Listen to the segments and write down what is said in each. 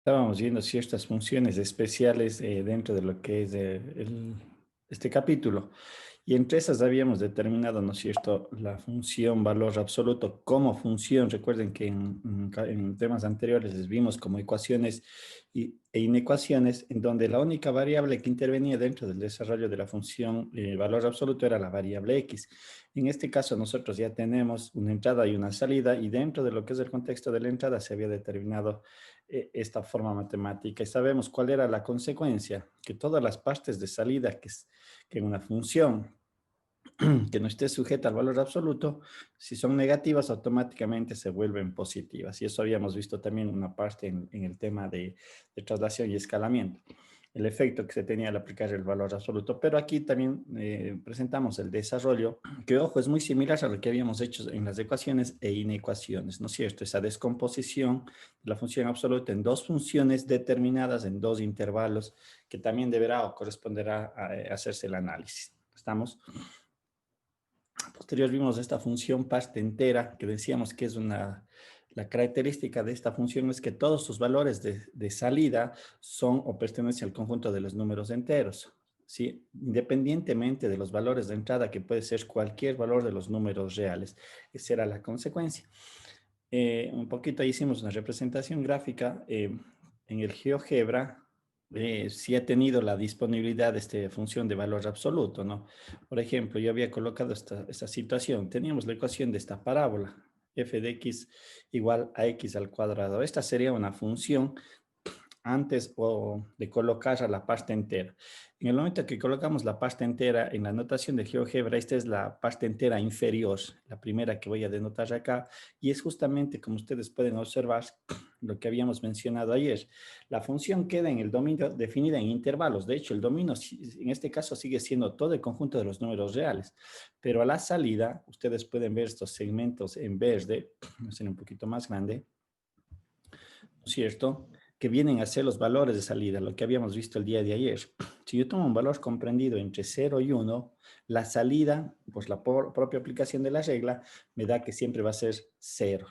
Estábamos viendo ciertas funciones especiales dentro de lo que es este capítulo. Y entre esas habíamos determinado, ¿no es cierto?, la función valor absoluto como función. Recuerden que en temas anteriores les vimos como ecuaciones e inecuaciones, en donde la única variable que intervenía dentro del desarrollo de la función valor absoluto era la variable x. En este caso nosotros ya tenemos una entrada y una salida, y dentro de lo que es el contexto de la entrada se había determinado esta forma matemática, y sabemos cuál era la consecuencia, que todas las partes de salida que en una función que no esté sujeta al valor absoluto, si son negativas, automáticamente se vuelven positivas. Y eso habíamos visto también una parte en el tema de traslación y escalamiento, el efecto que se tenía al aplicar el valor absoluto. Pero aquí también presentamos el desarrollo, que ojo, es muy similar a lo que habíamos hecho en las ecuaciones e inecuaciones, ¿no es cierto? Esa descomposición de la función absoluta en dos funciones determinadas en dos intervalos, que también deberá o corresponderá a hacerse el análisis. ¿Estamos? Posterior vimos esta función parte entera, que decíamos que es la característica de esta función es que todos sus valores de salida son o pertenecen al conjunto de los números enteros, ¿sí? Independientemente de los valores de entrada, que puede ser cualquier valor de los números reales. Esa era la consecuencia. Un poquito ahí hicimos una representación gráfica en el GeoGebra. Sí ha tenido la disponibilidad de esta función de valor absoluto, ¿no? Por ejemplo, yo había colocado esta situación. Teníamos la ecuación de esta parábola, f de x igual a x al cuadrado. Esta sería una función antes o de colocar a la pasta entera. En el momento que colocamos la pasta entera en la notación de GeoGebra, esta es la pasta entera inferior, la primera que voy a denotar acá, y es justamente, como ustedes pueden observar, lo que habíamos mencionado ayer. La función queda en el dominio definida en intervalos. De hecho, el dominio en este caso sigue siendo todo el conjunto de los números reales, pero a la salida ustedes pueden ver estos segmentos en verde, voy a hacer un poquito más grande, ¿no es cierto?, que vienen a ser los valores de salida, lo que habíamos visto el día de ayer. Si yo tomo un valor comprendido entre 0 y 1, la salida, pues la propia aplicación de la regla, me da que siempre va a ser 0.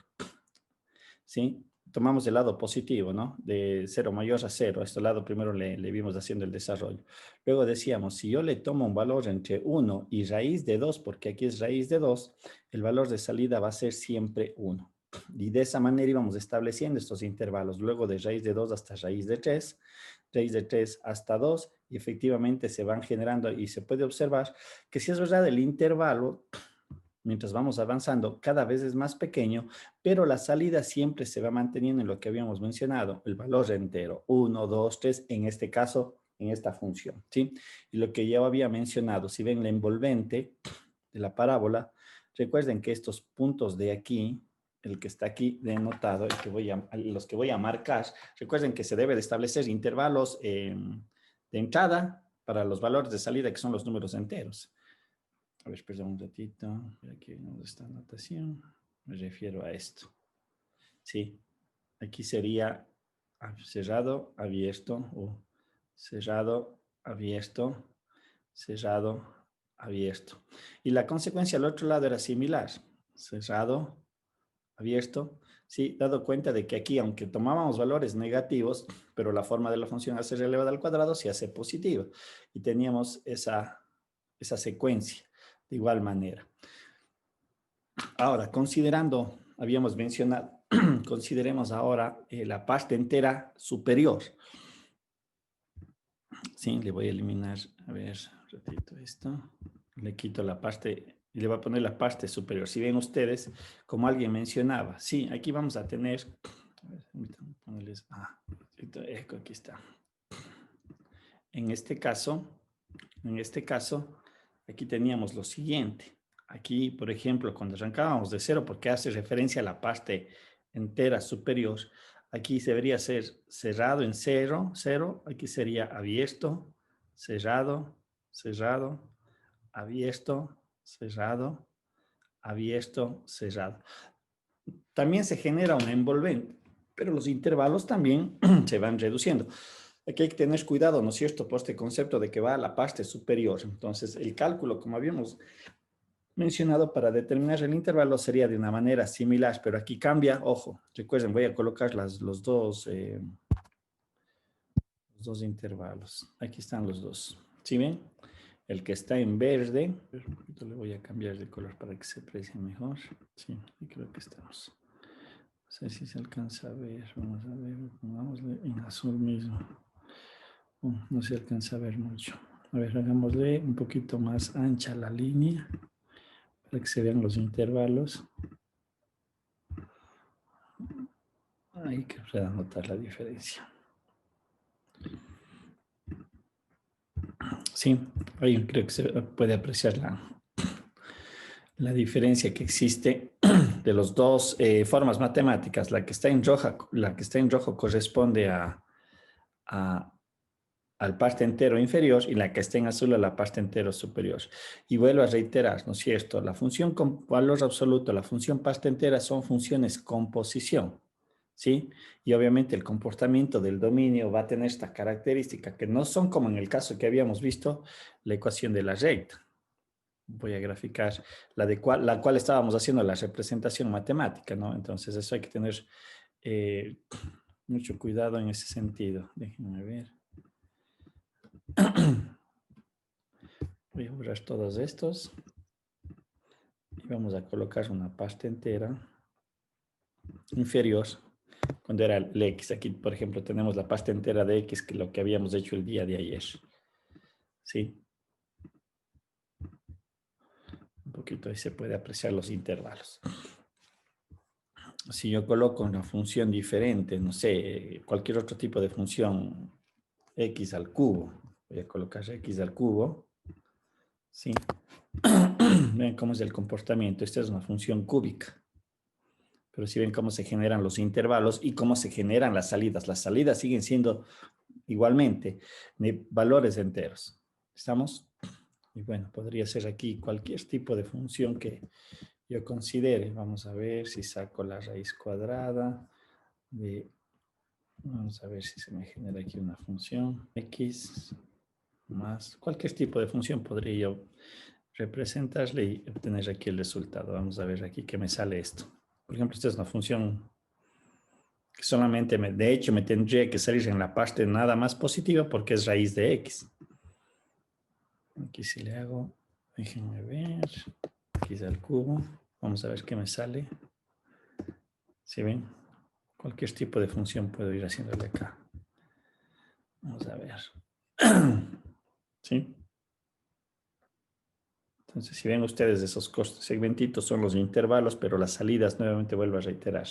¿Sí? Tomamos el lado positivo, ¿no? De 0 mayor a 0. A este lado primero le vimos haciendo el desarrollo. Luego decíamos, si yo le tomo un valor entre 1 y raíz de 2, porque aquí es raíz de 2, el valor de salida va a ser siempre 1. Y de esa manera íbamos estableciendo estos intervalos, luego de raíz de 2 hasta raíz de 3 hasta 2, y efectivamente se van generando, y se puede observar que si es verdad el intervalo, mientras vamos avanzando, cada vez es más pequeño, pero la salida siempre se va manteniendo en lo que habíamos mencionado, el valor entero, 1, 2, 3, en este caso, en esta función, ¿sí? Y lo que ya había mencionado, si ven la envolvente de la parábola, recuerden que estos puntos de aquí, el que está aquí denotado, los que voy a marcar, recuerden que se debe de establecer intervalos de entrada para los valores de salida, que son los números enteros. A ver, perdón un ratito. Aquí vemos esta anotación. Me refiero a esto. Sí, aquí sería cerrado, abierto, o cerrado, abierto, cerrado, abierto. Y la consecuencia al otro lado era similar. Cerrado, abierto. Sí, dado cuenta de que aquí, aunque tomábamos valores negativos, pero la forma de la función al ser elevada al cuadrado se hace positiva. Y teníamos esa secuencia de igual manera. Ahora, considerando, habíamos mencionado, consideremos ahora la parte entera superior. Sí, le voy a eliminar, a ver, repito esto, le quito la parte, y le voy a poner la parte superior. Si ven ustedes, como alguien mencionaba, sí, aquí vamos a tener, a ver, ponerles, aquí está. En este caso, aquí teníamos lo siguiente. Aquí, por ejemplo, cuando arrancábamos de 0, porque hace referencia a la parte entera superior, aquí debería ser cerrado en 0, 0. Aquí sería abierto, cerrado, cerrado, abierto, cerrado, abierto, cerrado. También se genera un envolvente, pero los intervalos también se van reduciendo. Aquí hay que tener cuidado, ¿no es cierto?, por este concepto de que va a la parte superior. Entonces, el cálculo, como habíamos mencionado, para determinar el intervalo sería de una manera similar, pero aquí cambia. Ojo, recuerden, voy a colocar los dos Los dos intervalos. Aquí están los dos. ¿Sí ven? El que está en verde, un poquito le voy a cambiar de color para que se aprecie mejor. Sí, y creo que estamos. No sé si se alcanza a ver. Vamos a ver, pongámosle en azul mismo. No se alcanza a ver mucho. A ver, hagámosle un poquito más ancha la línea para que se vean los intervalos. Ahí que puedan notar la diferencia. Sí, ahí creo que se puede apreciar la diferencia que existe de las dos formas matemáticas. La que está en rojo corresponde al parte entero inferior y la que está en azul a la parte entero superior. Y vuelvo a reiterar, ¿no es cierto? La función con valor absoluto, la función parte entera son funciones composición, ¿sí? Y obviamente el comportamiento del dominio va a tener esta característica que no son como en el caso que habíamos visto, la ecuación de la recta. Voy a graficar la cual estábamos haciendo la representación matemática, ¿no? Entonces eso hay que tener mucho cuidado en ese sentido. Déjenme ver. Voy a borrar todos estos y vamos a colocar una parte entera inferior cuando era el X. Aquí, por ejemplo, tenemos la parte entera de X, que es lo que habíamos hecho el día de ayer. ¿Sí? Un poquito ahí se puede apreciar los intervalos. Si yo coloco una función diferente, no sé, cualquier otro tipo de función X al cubo, voy a colocar X al cubo, ¿sí? Ven cómo es el comportamiento. Esta es una función cúbica. Pero si ven cómo se generan los intervalos y cómo se generan las salidas. Las salidas siguen siendo igualmente de valores enteros. ¿Estamos? Y bueno, podría ser aquí cualquier tipo de función que yo considere. Vamos a ver si saco la raíz cuadrada de... Vamos a ver si se me genera aquí una función. X más cualquier tipo de función podría yo representarle y obtener aquí el resultado. Vamos a ver aquí que me sale esto. Por ejemplo, esta es una función que solamente, de hecho, me tendría que salir en la parte nada más positiva porque es raíz de X. Aquí si le hago, déjenme ver, X al cubo. Vamos a ver qué me sale. ¿Sí ven? Cualquier tipo de función puedo ir haciéndole acá. Vamos a ver. ¿Sí? Entonces, si ven ustedes esos segmentitos son los intervalos, pero las salidas, nuevamente vuelvo a reiterar,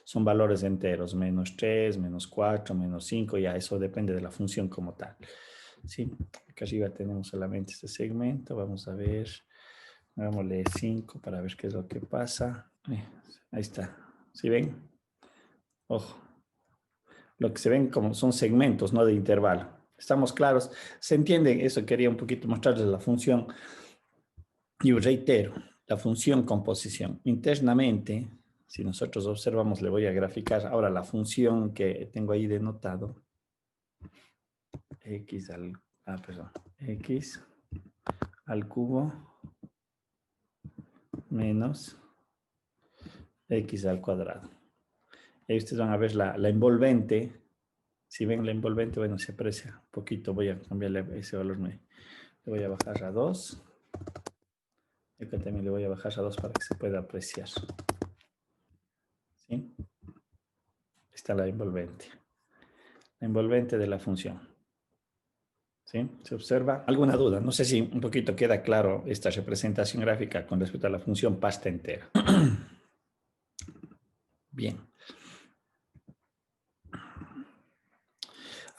son valores enteros, menos 3, menos 4, menos 5, ya eso depende de la función como tal. ¿Sí? Acá arriba tenemos solamente este segmento, vamos a ver, hagámosle 5 para ver qué es lo que pasa. Ahí está, ¿sí ven? Ojo, lo que se ven como son segmentos, no de intervalo. ¿Estamos claros? ¿Se entiende? Eso quería un poquito mostrarles la función. Y reitero, la función composición. Internamente, si nosotros observamos, le voy a graficar ahora la función que tengo ahí denotado. X al cubo menos X al cuadrado. Y ahí ustedes van a ver la envolvente. Si ven la envolvente, bueno, se aprecia un poquito. Voy a cambiarle ese valor. Le voy a bajar a 2. Y acá también le voy a bajar a 2 para que se pueda apreciar. ¿Sí? Está la envolvente. La envolvente de la función. ¿Sí? ¿Se observa? ¿Alguna duda? No sé si un poquito queda claro esta representación gráfica con respecto a la función pasta entera. Bien.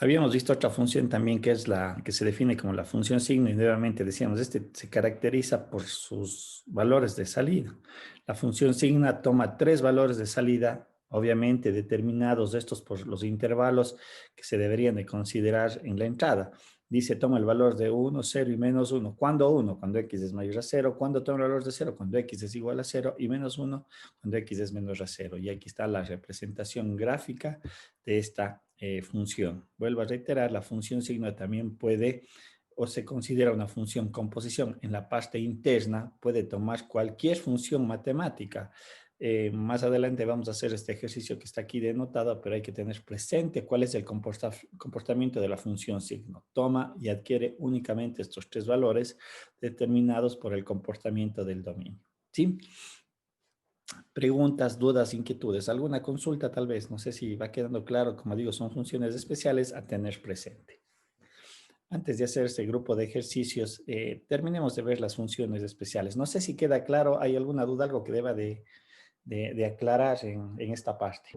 Habíamos visto otra función también que es la que se define como la función signo y nuevamente decíamos, este se caracteriza por sus valores de salida. La función signo toma 3 valores de salida, obviamente determinados estos por los intervalos que se deberían de considerar en la entrada. Dice, toma el valor de 1, 0 y menos 1. ¿Cuándo 1? Cuando x es mayor a 0. ¿Cuándo toma el valor de 0? Cuando x es igual a 0 y menos 1 cuando x es menor a 0. Y aquí está la representación gráfica de esta función. Vuelvo a reiterar, la función signo también puede o se considera una función composición. En la parte interna puede tomar cualquier función matemática. Más adelante vamos a hacer este ejercicio que está aquí denotado, pero hay que tener presente cuál es el comportamiento de la función signo. Toma y adquiere únicamente estos tres valores determinados por el comportamiento del dominio. ¿Sí? Preguntas, dudas, inquietudes, alguna consulta tal vez. No sé si va quedando claro. Como digo, son funciones especiales a tener presente. Antes de hacer este grupo de ejercicios, terminemos de ver las funciones especiales. No sé si queda claro. ¿Hay alguna duda, algo que deba de aclarar en esta parte?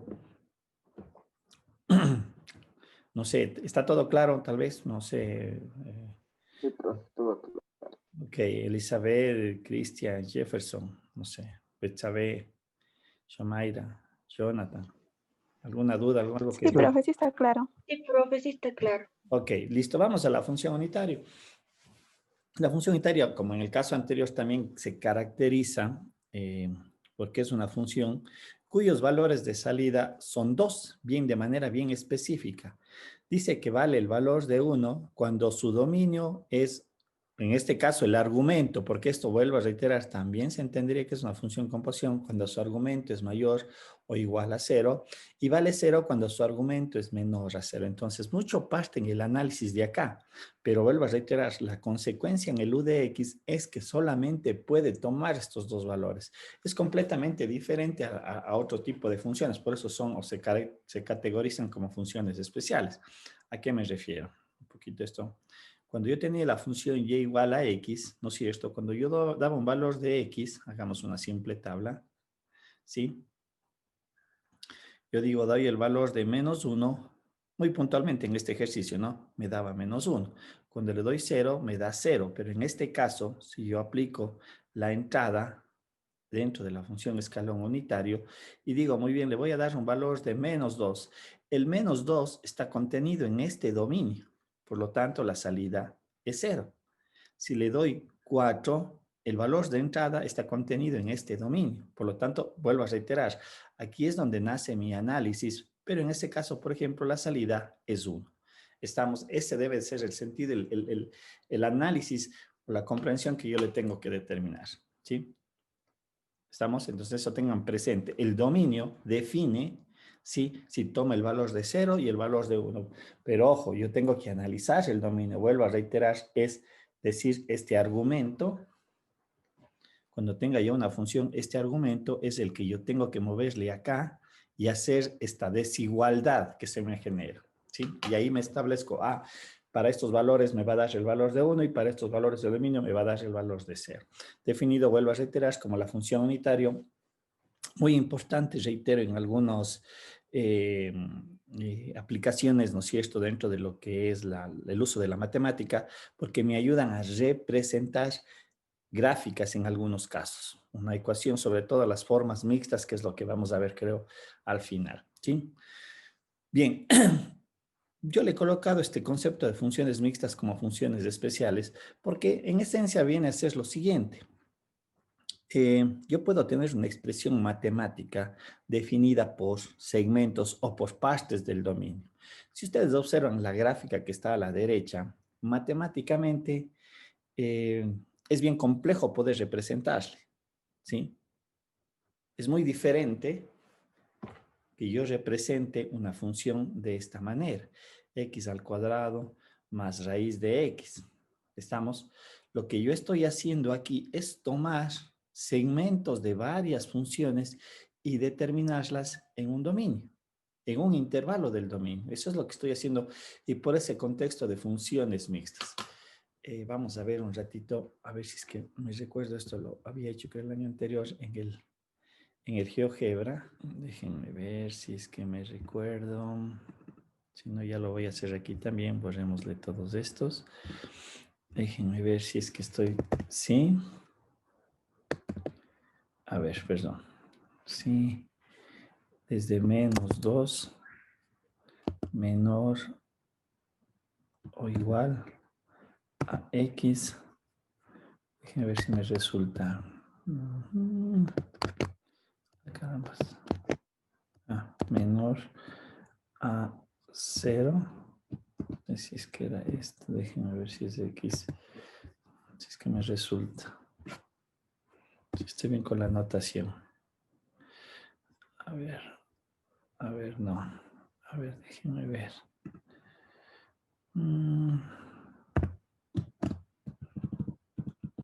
No sé, ¿está todo claro tal vez? No sé. Sí, profe, todo. Ok, Elizabeth, Christian, Jefferson, no sé, Betsabe, Shamaira, Jonathan. ¿Alguna duda, algo que Sí, no? profe, sí está claro. Sí, profe, sí está claro. Ok, listo, vamos a la función unitaria. La función unitaria, como en el caso anterior, también se caracteriza porque es una función cuyos valores de salida son dos, bien de manera bien específica. Dice que vale el valor de 1 cuando su dominio es, en este caso, el argumento, porque esto, vuelvo a reiterar, también se entendería que es una función composición cuando su argumento es mayor o igual a 0, y vale 0 cuando su argumento es menor a 0. Entonces, mucho parte en el análisis de acá. Pero vuelvo a reiterar, la consecuencia en el U de X es que solamente puede tomar estos dos valores. Es completamente diferente a otro tipo de funciones, por eso son o se categorizan como funciones especiales. ¿A qué me refiero? Un poquito esto. Cuando yo tenía la función y igual a X, ¿no es cierto? Cuando yo daba un valor de X, hagamos una simple tabla, ¿sí? Yo digo, doy el valor de menos 1, muy puntualmente en este ejercicio, ¿no? Me daba menos 1. Cuando le doy 0, me da 0, pero en este caso, si yo aplico la entrada dentro de la función escalón unitario y digo, muy bien, le voy a dar un valor de menos 2. El menos 2 está contenido en este dominio, por lo tanto, la salida es 0. Si le doy 4, el valor de entrada está contenido en este dominio. Por lo tanto, vuelvo a reiterar, aquí es donde nace mi análisis, pero en este caso, por ejemplo, la salida es 1. Ese debe ser el sentido, el análisis o la comprensión que yo le tengo que determinar. ¿Sí? ¿Estamos? Entonces eso tengan presente. El dominio define si toma el valor de 0 y el valor de 1. Pero ojo, yo tengo que analizar el dominio. Vuelvo a reiterar, es decir, este argumento, cuando tenga ya una función, este argumento es el que yo tengo que moverle acá y hacer esta desigualdad que se me genera. ¿Sí? Y ahí me establezco, para estos valores me va a dar el valor de 1 y para estos valores de dominio me va a dar el valor de 0. Definido, vuelvo a reiterar, como la función unitario, muy importante, reitero, en algunas aplicaciones, ¿no es cierto?, dentro de lo que es el uso de la matemática, porque me ayudan a representar gráficas en algunos casos. Una ecuación sobre todo las formas mixtas, que es lo que vamos a ver, creo, al final. ¿Sí? Bien, yo le he colocado este concepto de funciones mixtas como funciones especiales, porque en esencia viene a ser lo siguiente. Yo puedo tener una expresión matemática definida por segmentos o por partes del dominio. Si ustedes observan la gráfica que está a la derecha, matemáticamente es bien complejo poder representarle, ¿sí? Es muy diferente que yo represente una función de esta manera, x al cuadrado más raíz de x. ¿Estamos? Lo que yo estoy haciendo aquí es tomar segmentos de varias funciones y determinarlas en un dominio, en un intervalo del dominio. Eso es lo que estoy haciendo y por ese contexto de funciones mixtas. Vamos a ver un ratito, a ver si es que me recuerdo, esto lo había hecho creo el año anterior en el GeoGebra. Déjenme ver si es que me recuerdo. Si no, ya lo voy a hacer aquí también. Borrémosle todos estos. Déjenme ver si es que estoy... Sí. A ver, perdón. Sí. Desde menos 2 menor o igual a X. Déjenme ver si me resulta. Caramba. Menor a 0. Si es que era esto, déjenme ver si es X. Si es que me resulta. Si estoy bien con la notación. A ver, no. A ver, déjenme ver.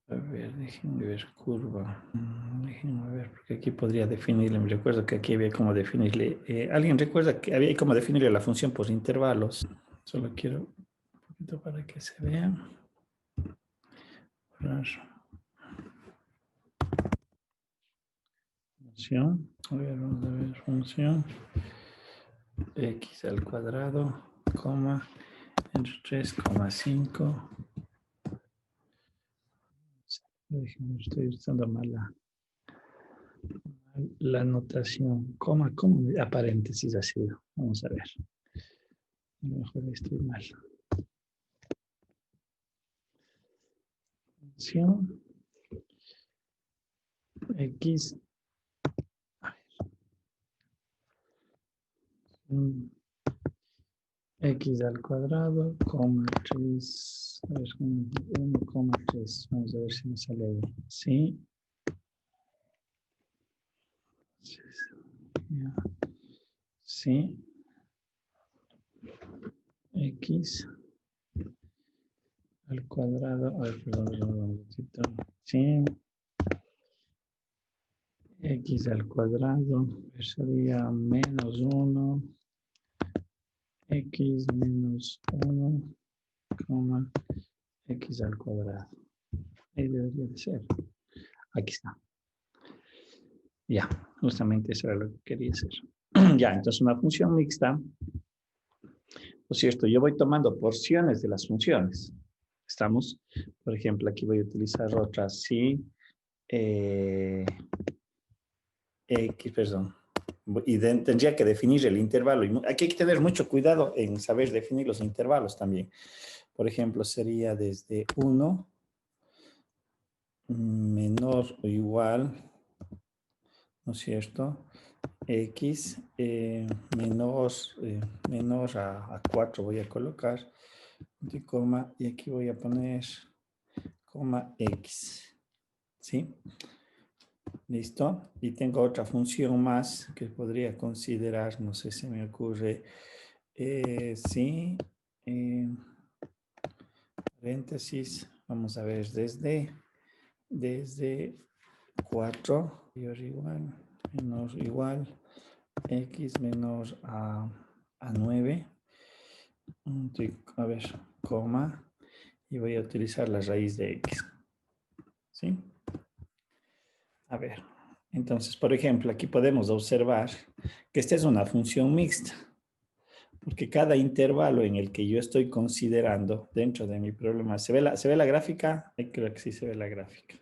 A ver, déjenme ver curva. Déjenme ver, porque aquí podría definirle. Me recuerdo que aquí había como definirle. ¿Alguien recuerda que había como definirle la función por intervalos? Solo quiero un poquito para que se vea. Función. A ver, vamos a ver. Función. X al cuadrado, coma, entre 3,5. Estoy usando mal la notación. Coma, a paréntesis ha sido. Vamos a ver. A lo mejor estoy mal. Función X. X al cuadrado, coma 3, 1,3. Vamos a ver si me sale ahí. Sí. Sí. X al cuadrado. A ver, perdón. Sí. X al cuadrado sería menos 1. X menos 1, coma, X al cuadrado. Ahí debería de ser. Aquí está. Ya, justamente eso era lo que quería hacer. Ya, entonces una función mixta. Por cierto, yo voy tomando porciones de las funciones. ¿Estamos? Por ejemplo, aquí voy a utilizar otras, sí. X, perdón. Y tendría que definir el intervalo. Y aquí hay que tener mucho cuidado en saber definir los intervalos también. Por ejemplo, sería desde 1 menor o igual, ¿no es cierto? X menor a 4 voy a colocar, de coma, y aquí voy a poner coma X. ¿Sí? ¿Listo? Y tengo otra función más que podría considerar, no sé si me ocurre, sí, paréntesis, vamos a ver, desde 4, mayor igual, menor igual, x menor a 9, a ver, coma, y voy a utilizar la raíz de x, ¿sí? A ver, entonces, por ejemplo, aquí podemos observar que esta es una función mixta, porque cada intervalo en el que yo estoy considerando dentro de mi problema, ¿se ve la gráfica? Creo que sí se ve la gráfica.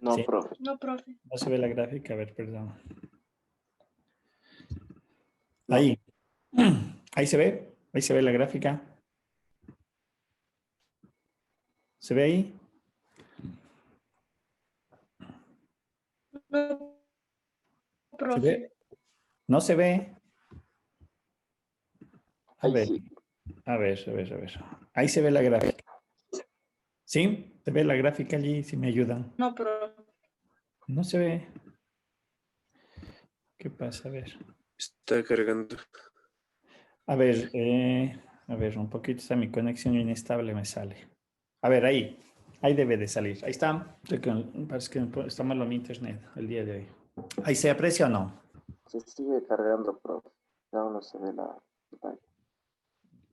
No, ¿Sí? profe. No, profe. No se ve la gráfica, a ver, perdón. No. Ahí. Ahí se ve la gráfica. ¿Se ve ahí? No, ¿Se profe. ve? ¿No se ve? A Ahí ver, sí. a ver, a ver, a ver. Ahí se ve la gráfica. ¿Sí? ¿Se ve la gráfica allí? Si me ayudan. No, profe. No se ve. ¿Qué pasa? Está cargando. A ver, un poquito está mi conexión inestable, me sale. A ver, ahí. Ahí debe de salir. Ahí está. Parece que está malo mi internet el día de hoy. ¿Ahí se aprecia o no? Se sigue cargando, profe. Aún no se ve la pantalla.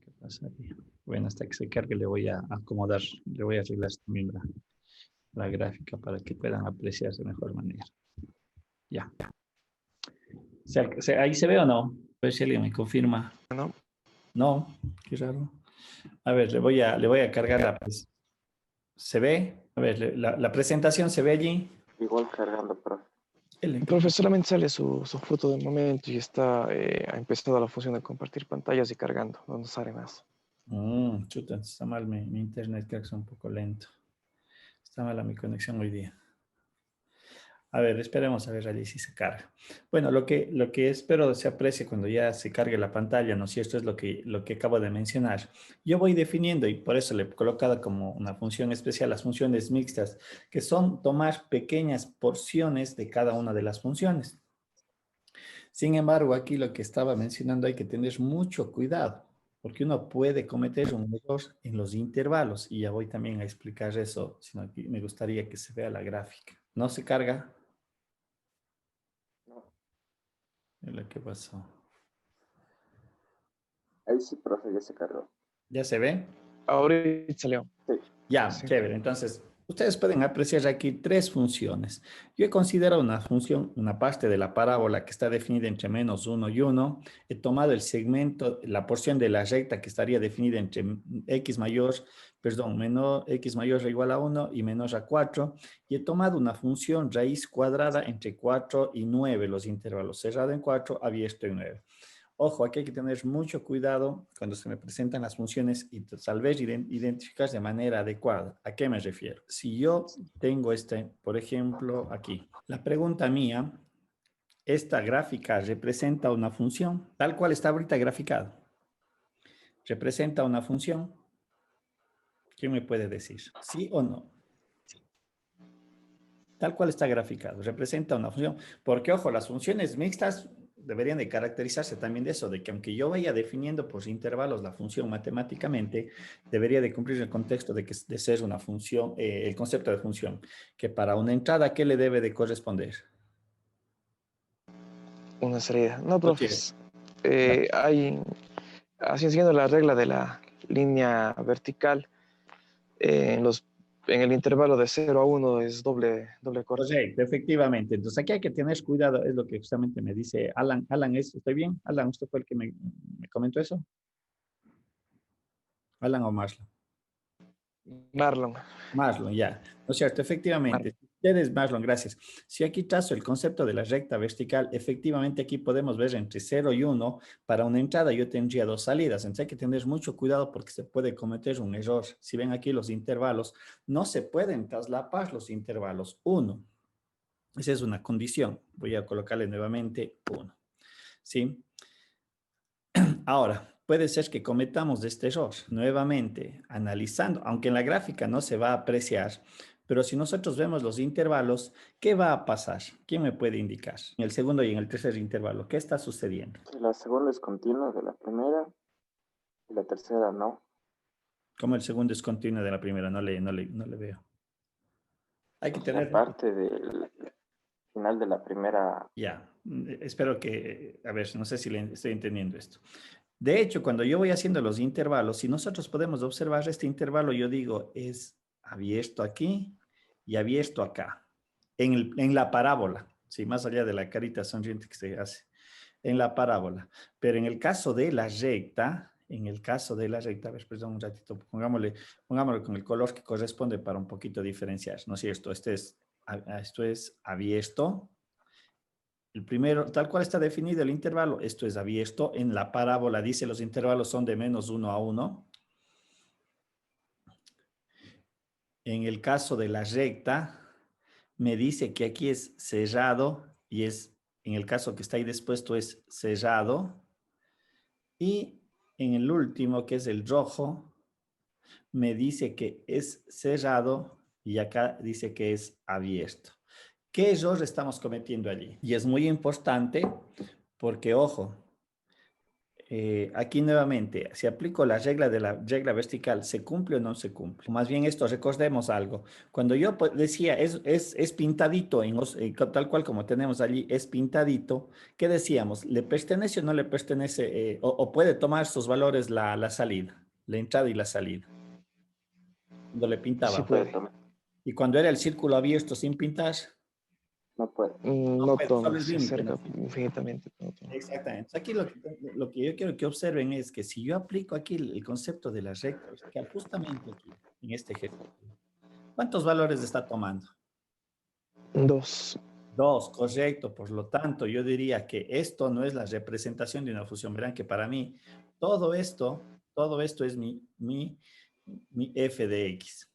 ¿Qué pasa ahí? Bueno, hasta que se cargue le voy a acomodar, le voy a arreglar también la gráfica para que puedan apreciarse de mejor manera. Ya. ¿Ahí se ve o no? A ver si alguien me confirma. ¿No? No, qué raro. A ver, le voy a cargar ¿Se ve? A ver, la presentación se ve allí. Igual cargando, profe. Profe, solamente sale su foto de momento y está ha empezado la función de compartir pantallas y cargando, no nos sale más. Chuta, está mal mi internet, creo que es un poco lento. Está mala mi conexión hoy día. A ver, esperemos a ver allí si se carga. Bueno, lo que espero se aprecie cuando ya se cargue la pantalla, ¿no es cierto? Es lo que acabo de mencionar. Yo voy definiendo, y por eso le he colocado como una función especial, las funciones mixtas, que son tomar pequeñas porciones de cada una de las funciones. Sin embargo, aquí lo que estaba mencionando hay que tener mucho cuidado, porque uno puede cometer un error en los intervalos, y ya voy también a explicar eso, sino que me gustaría que se vea la gráfica. ¿No se carga? No. Es lo que pasó. Ahí sí, profe, ya se cargó. ¿Ya se ve? Ahorita salió. Sí. Ya, Sí. chévere. Entonces, ustedes pueden apreciar aquí tres funciones. Yo he considerado una función, una parte de la parábola que está definida entre -1 y 1. He tomado el segmento, la porción de la recta que estaría definida entre x mayor, perdón, menor, x mayor o igual a 1 y menor a 4. Y he tomado una función raíz cuadrada entre 4 y 9, los intervalos cerrado en 4, abierto en 9. Ojo, aquí hay que tener mucho cuidado cuando se me presentan las funciones y tal vez identificar de manera adecuada. ¿A qué me refiero? Si yo tengo por ejemplo, aquí. La pregunta mía, esta gráfica representa una función, tal cual está ahorita graficado. ¿Representa una función? ¿Quién me puede decir? ¿Sí o no? Tal cual está graficado, representa una función. Porque, ojo, las funciones mixtas deberían de caracterizarse también de eso, de que aunque yo vaya definiendo por intervalos la función matemáticamente, debería de cumplir el contexto de ser una función, el concepto de función, que para una entrada, ¿qué le debe de corresponder? Una salida. No, No quiere. profes. Así siguiendo la regla de la línea vertical, en en el intervalo de 0 a 1 es doble corte. Correcto, efectivamente. Entonces aquí hay que tener cuidado, es lo que justamente me dice Alan. Alan, ¿estoy bien? Alan, ¿usted fue el que me comentó eso? Alan o Marshall. Marlon. Marlon, ya. ¿No es cierto? Efectivamente. Ustedes, Marlon, gracias. Si aquí trazo el concepto de la recta vertical, efectivamente aquí podemos ver entre 0 y 1. Para una entrada yo tendría dos salidas. Entonces hay que tener mucho cuidado porque se puede cometer un error. Si ven aquí los intervalos, no se pueden traslapar los intervalos 1. Esa es una condición. Voy a colocarle nuevamente 1. ¿Sí? Ahora, puede ser que cometamos este error nuevamente analizando, aunque en la gráfica no se va a apreciar, pero si nosotros vemos los intervalos, ¿qué va a pasar? ¿Quién me puede indicar? En el segundo y en el tercer intervalo, ¿qué está sucediendo? Sí, la segunda es continua de la primera y la tercera no. Como el segundo es continuo de la primera, no le veo. Hay que O sea, tener, parte del final de la primera. ya, espero que, a ver, no sé si le estoy entendiendo esto. De hecho, cuando yo voy haciendo los intervalos, si nosotros podemos observar este intervalo, yo digo, es abierto aquí y abierto acá, en la parábola, sí, más allá de la carita sonriente que se hace, en la parábola. Pero en el caso de la recta, a ver, perdón un ratito, pongámosle con el color que corresponde para un poquito diferenciar, ¿no es cierto? Esto es abierto. El primero, tal cual está definido el intervalo, esto es abierto. En la parábola dice los intervalos son de -1 a 1. En el caso de la recta, me dice que aquí es cerrado y en el caso que está ahí dispuesto es cerrado. Y en el último, que es el rojo, me dice que es cerrado y acá dice que es abierto. ¿Qué error estamos cometiendo allí? Y es muy importante porque, ojo, aquí nuevamente, si aplico la regla de la regla vertical, ¿se cumple o no se cumple? Más bien esto, recordemos algo. Cuando yo decía, es pintadito, tal cual como tenemos allí, es pintadito, ¿qué decíamos? ¿Le pertenece o no le pertenece? O puede tomar sus valores la salida, la entrada y la salida, cuando le Sí pintaba. Puede puede. tomar. Y cuando era el círculo abierto sin pintar, No puede. no No puede, solo toma, es se límite, ¿no? acerca infinitamente. No toma. Exactamente. Aquí lo que yo quiero que observen es que si yo aplico aquí el concepto de la recta vertical, justamente aquí, en este ejercicio, ¿cuántos valores está tomando? Dos. Dos, correcto. Por lo tanto, yo diría que esto no es la representación de una función. Verán que para mí todo esto es mi f de x,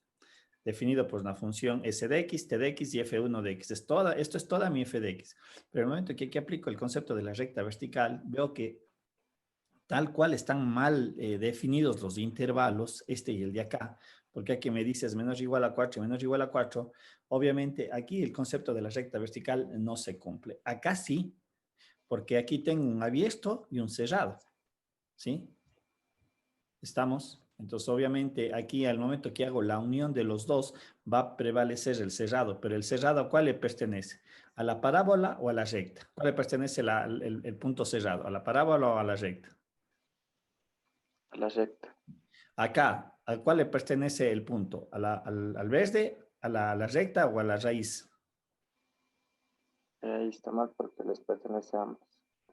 definido por una función s de x, t de x y f1 de x. Esto es toda mi f de x. Pero en el momento que aquí aplico el concepto de la recta vertical, veo que tal cual están mal definidos los intervalos, este y el de acá, porque aquí me dices menos o igual a 4 y menos o igual a 4, obviamente aquí el concepto de la recta vertical no se cumple. Acá sí, porque aquí tengo un abierto y un cerrado, ¿sí? ¿Estamos? Entonces, obviamente, aquí al momento que hago la unión de los dos, va a prevalecer el cerrado, pero el cerrado, ¿a cuál le pertenece? ¿A la parábola o a la recta? ¿Cuál le pertenece el punto cerrado? ¿A la parábola o a la recta? A la recta. Acá, ¿a cuál le pertenece el punto? ¿Al verde, a la recta o a la raíz? Ahí está mal porque les pertenece a ambos.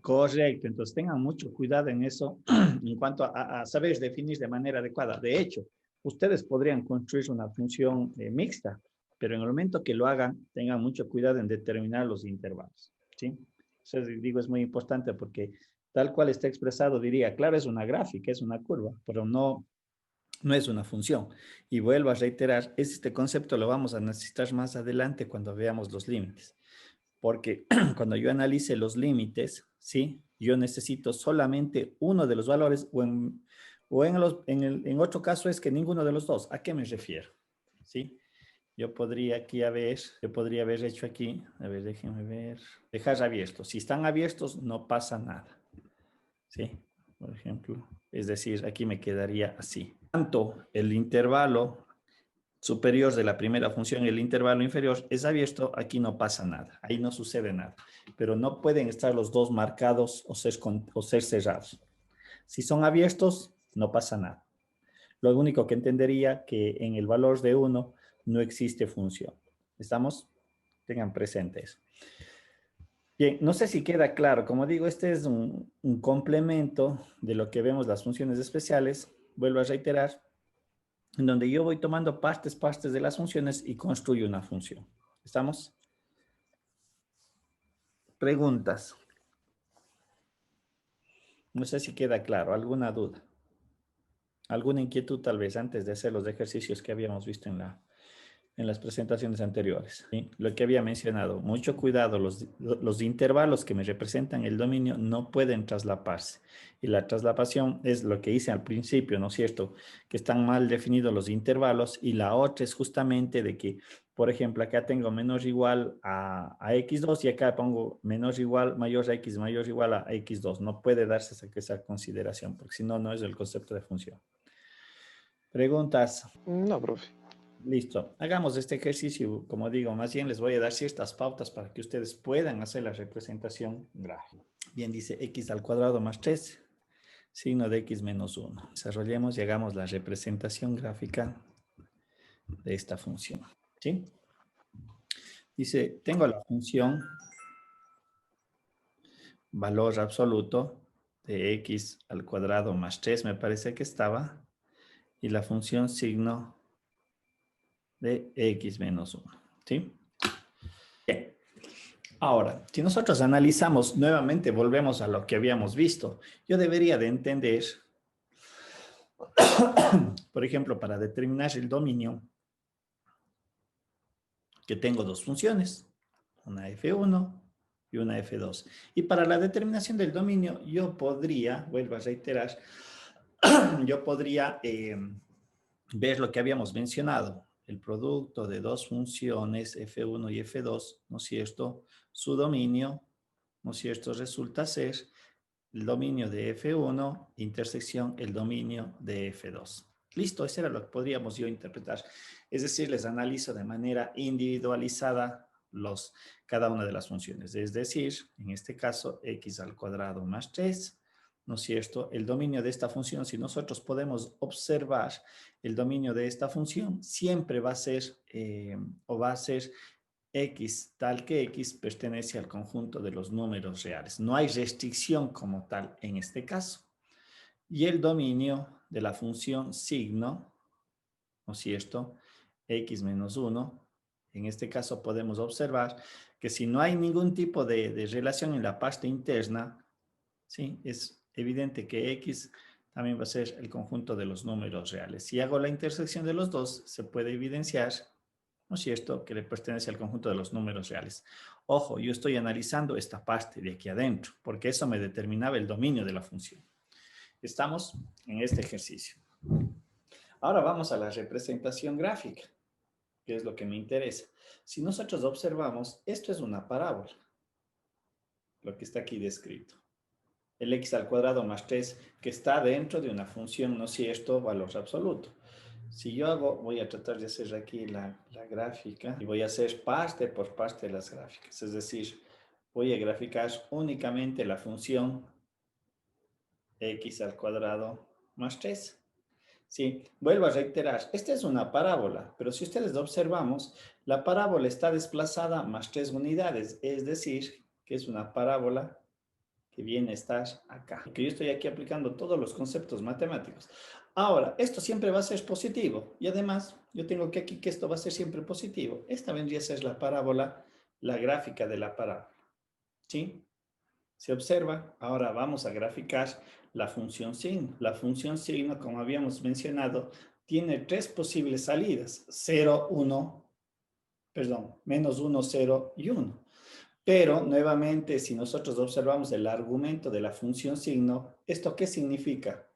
Correcto, entonces tengan mucho cuidado en eso en cuanto a saber definir de manera adecuada. De hecho, ustedes podrían construir una función mixta, pero en el momento que lo hagan, tengan mucho cuidado en determinar los intervalos, ¿sí? Entonces, digo, es muy importante porque tal cual está expresado, diría, claro, es una gráfica, es una curva, pero no es una función. Y vuelvo a reiterar, este concepto lo vamos a necesitar más adelante cuando veamos los límites. Porque cuando yo analice los límites, ¿sí? Yo necesito solamente uno de los valores en otro caso es que ninguno de los dos. ¿A qué me refiero? ¿Sí? Yo podría haber hecho aquí, a ver, déjenme ver, dejar abiertos. Si están abiertos, no pasa nada. ¿Sí? Por ejemplo, es decir, aquí me quedaría así. Tanto el intervalo superior de la primera función y el intervalo inferior es abierto, aquí no pasa nada, ahí no sucede nada. Pero no pueden estar los dos marcados o ser cerrados. Si son abiertos, no pasa nada. Lo único que entendería que en el valor de 1 no existe función. ¿Estamos? Tengan presente eso. Bien, no sé si queda claro. Como digo, este es un complemento de lo que vemos las funciones especiales. Vuelvo a reiterar, en donde yo voy tomando partes de las funciones y construyo una función. ¿Estamos? Preguntas. No sé si queda claro. ¿Alguna duda? ¿Alguna inquietud tal vez antes de hacer los ejercicios que habíamos visto en las presentaciones anteriores? ¿Sí? Lo que había mencionado, mucho cuidado, los intervalos que me representan el dominio no pueden traslaparse. Y la traslapación es lo que hice al principio, ¿no es cierto? Que están mal definidos los intervalos y la otra es justamente de que, por ejemplo, acá tengo menor o igual a x2 y acá pongo menor o igual, mayor a x, mayor o igual a x2. No puede darse esa consideración porque si no, no es el concepto de función. ¿Preguntas? No, profe. Listo. Hagamos este ejercicio. Como digo, más bien les voy a dar ciertas pautas para que ustedes puedan hacer la representación gráfica. Bien, dice x al cuadrado más 3, signo de x menos 1. Desarrollemos y hagamos la representación gráfica de esta función. ¿Sí? Dice, tengo la función valor absoluto de x al cuadrado más 3, me parece que estaba, y la función signo de x menos 1. ¿Sí? Bien. Ahora, si nosotros analizamos nuevamente, volvemos a lo que habíamos visto, yo debería de entender, por ejemplo, para determinar el dominio, que tengo dos funciones, una f1 y una f2. Y para la determinación del dominio, yo podría, vuelvo a reiterar, yo podría ver lo que habíamos mencionado, el producto de dos funciones, f1 y f2, ¿no es cierto? Su dominio, ¿no es cierto? Resulta ser el dominio de f1 intersección el dominio de f2. Listo, eso era lo que podríamos yo interpretar. Es decir, les analizo de manera individualizada cada una de las funciones. Es decir, en este caso, x al cuadrado más 3, ¿no es cierto? El dominio de esta función, si nosotros podemos observar el dominio de esta función, siempre va a ser x tal que x pertenece al conjunto de los números reales. No hay restricción como tal en este caso. Y el dominio de la función signo, ¿no es cierto? X menos 1. En este caso podemos observar que si no hay ningún tipo de relación en la parte interna, ¿sí? Es evidente que x también va a ser el conjunto de los números reales. Si hago la intersección de los dos, se puede evidenciar, ¿no es cierto?, que le pertenece al conjunto de los números reales. Ojo, yo estoy analizando esta parte de aquí adentro, porque eso me determinaba el dominio de la función. Estamos en este ejercicio. Ahora vamos a la representación gráfica, que es lo que me interesa. Si nosotros observamos, esto es una parábola. lo que está aquí descrito. El x al cuadrado más 3 que está dentro de una función, ¿no es cierto?, valor absoluto. Si yo hago, voy a tratar de hacer aquí la gráfica y voy a hacer parte por parte de las gráficas. Es decir, voy a graficar únicamente la función x al cuadrado más 3. Sí, vuelvo a reiterar, esta es una parábola, pero si ustedes observamos, la parábola está desplazada más 3 unidades, es decir, que es una parábola que viene a estar acá. Que yo estoy aquí aplicando todos los conceptos matemáticos. Ahora, esto siempre va a ser positivo y además yo tengo que aquí que esto va a ser siempre positivo. Esta vendría a ser la parábola, la gráfica de la parábola. ¿Sí? Se observa, ahora vamos a graficar la función signo. La función signo, como habíamos mencionado, tiene 3 posibles salidas, 0, 1, perdón, menos 1, 0 y 1. Pero, nuevamente, si nosotros observamos el argumento de la función signo, ¿esto qué significa?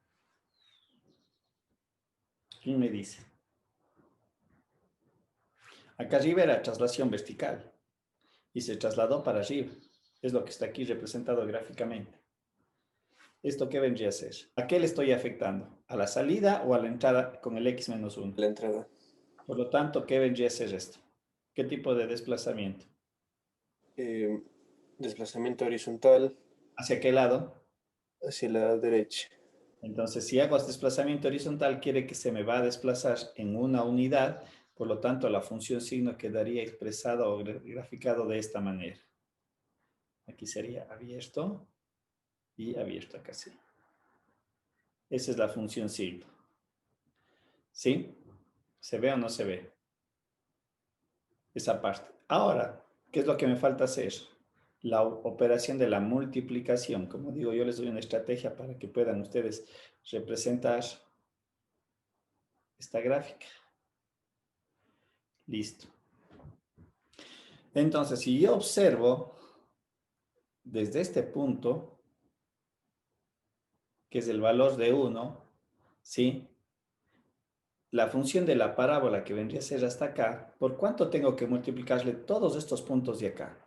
¿Quién me dice? Acá arriba era traslación vertical y se trasladó para arriba. Es lo que está aquí representado gráficamente. ¿Esto qué vendría a ser? ¿A qué le estoy afectando? ¿A la salida o a la entrada con el x menos 1? La entrada. Por lo tanto, ¿qué vendría a ser esto? ¿Qué tipo de desplazamiento? Desplazamiento horizontal ¿Hacia qué lado? hacia la derecha. Entonces, si hago desplazamiento horizontal, quiere que se me va a desplazar en una unidad, por lo tanto, la función signo quedaría expresada o graficado de esta manera. Aquí sería abierto y abierto acá sí. Esa es la función signo. ¿Sí? ¿Se ve o no se ve? Esa parte. Ahora, ¿qué es lo que me falta hacer? La operación de la multiplicación. Como digo, yo les doy una estrategia para que puedan ustedes representar esta gráfica. Listo. Entonces, si yo observo desde este punto, que es el valor de 1, ¿sí? La función de la parábola que vendría a ser hasta acá, ¿por cuánto tengo que multiplicarle todos estos puntos de acá?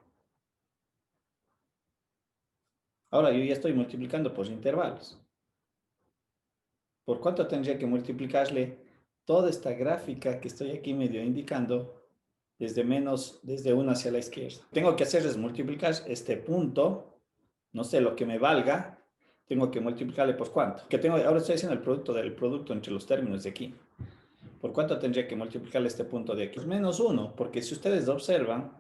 Ahora yo ya estoy multiplicando por intervalos. ¿Por cuánto tendría que multiplicarle toda esta gráfica que estoy aquí medio indicando desde 1 hacia la izquierda? Tengo que hacer es multiplicar este punto, no sé lo que me valga, tengo que multiplicarle por cuánto. Ahora estoy haciendo el producto del producto entre los términos de aquí. ¿Por cuánto tendría que multiplicarle este punto de aquí? Pues menos 1, porque si ustedes observan,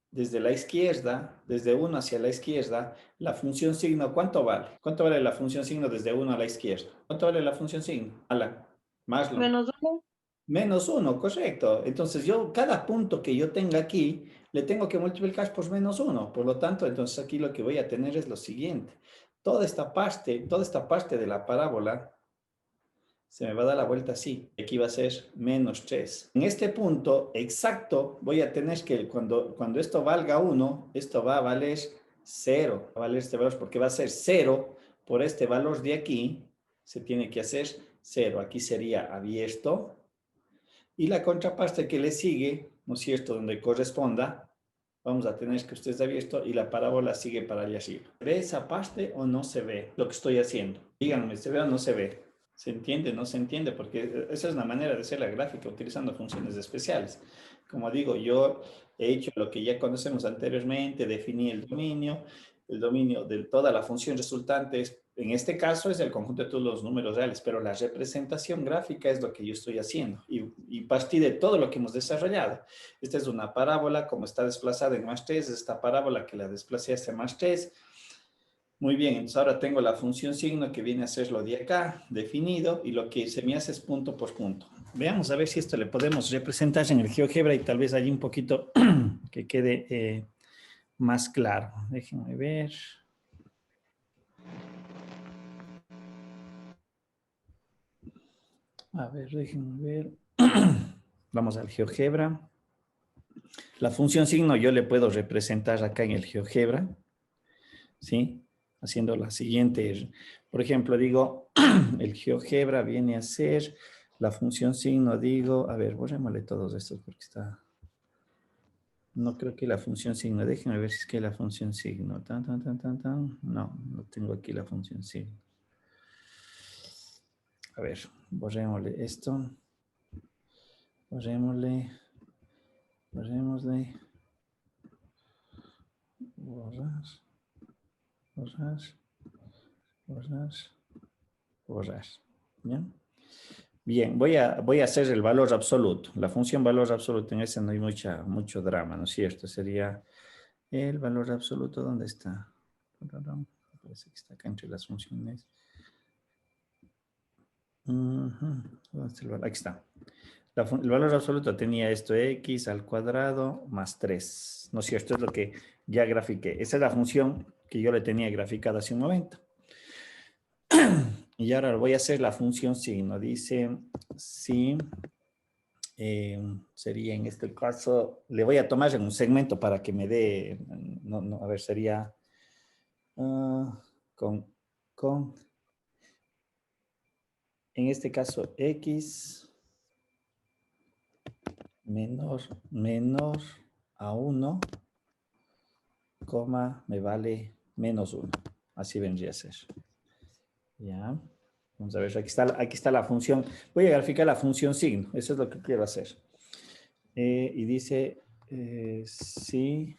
desde la izquierda, desde 1 hacia la izquierda, la función signo, ¿cuánto vale? ¿Cuánto vale la función signo desde 1 a la izquierda? ¿Cuánto vale la función signo? Alan, Maslow. Menos 1. Menos 1, correcto. Entonces yo, cada punto que yo tenga aquí, le tengo que multiplicar por menos 1. Por lo tanto, entonces aquí lo que voy a tener es lo siguiente. Toda esta parte de la parábola se me va a dar la vuelta así. Aquí va a ser menos 3. En este punto exacto voy a tener que cuando esto valga 1, esto va a valer 0. Va a valer este valor porque va a ser 0 por este valor de aquí. Se tiene que hacer 0. Aquí sería abierto. Y la contraparte que le sigue, ¿no es cierto?, donde corresponda, vamos a tener que ustedes abierto y la parábola sigue para allá arriba. ¿Ve esa parte o no se ve lo que estoy haciendo? Díganme, ¿se ve o no se ve? ¿Se entiende? ¿No se entiende? Porque esa es una manera de hacer la gráfica utilizando funciones especiales. Como digo, yo he hecho lo que ya conocemos anteriormente, definí el dominio de toda la función resultante, en este caso es el conjunto de todos los números reales, pero la representación gráfica es lo que yo estoy haciendo y partí de todo lo que hemos desarrollado. Esta es una parábola, como está desplazada en más 3, esta parábola que la desplacé hacia más 3. Muy bien, entonces ahora tengo la función signo que viene a ser lo de acá, definido, y lo que se me hace es punto por punto. Veamos a ver si esto le podemos representar en el GeoGebra y tal vez allí un poquito que quede más claro. Déjenme ver. A ver, déjenme ver. Vamos al GeoGebra. La función signo yo le puedo representar acá en el GeoGebra, ¿sí? Haciendo la siguiente, por ejemplo, digo, el GeoGebra viene a ser la función signo, digo, a ver, borrémosle todos estos porque está No creo que la función signo. Déjenme ver si es que la función signo. No, no tengo aquí la función signo. A ver, borrémosle esto. Borrémosle. Borrar. ¿Ya? Bien, voy a hacer el valor absoluto. La función valor absoluto, en ese no hay mucho drama, ¿no es cierto? Sería el valor absoluto, ¿dónde está? Parece que está acá entre las funciones. ¿Dónde está el valor? Aquí está. El valor absoluto tenía esto, x al cuadrado más 3, ¿no es cierto? Es lo que ya grafiqué. Esa es la función que yo le tenía graficada hace un momento. Y ahora voy a hacer la función signo. Dice, si sería en este caso, le voy a tomar en un segmento para que me dé, a ver, sería en este caso, x menor a 1, coma, me vale menos 1. Así vendría a ser. Ya. Vamos a ver, aquí está la función. Voy a graficar la función signo. Eso es lo que quiero hacer. Y dice, si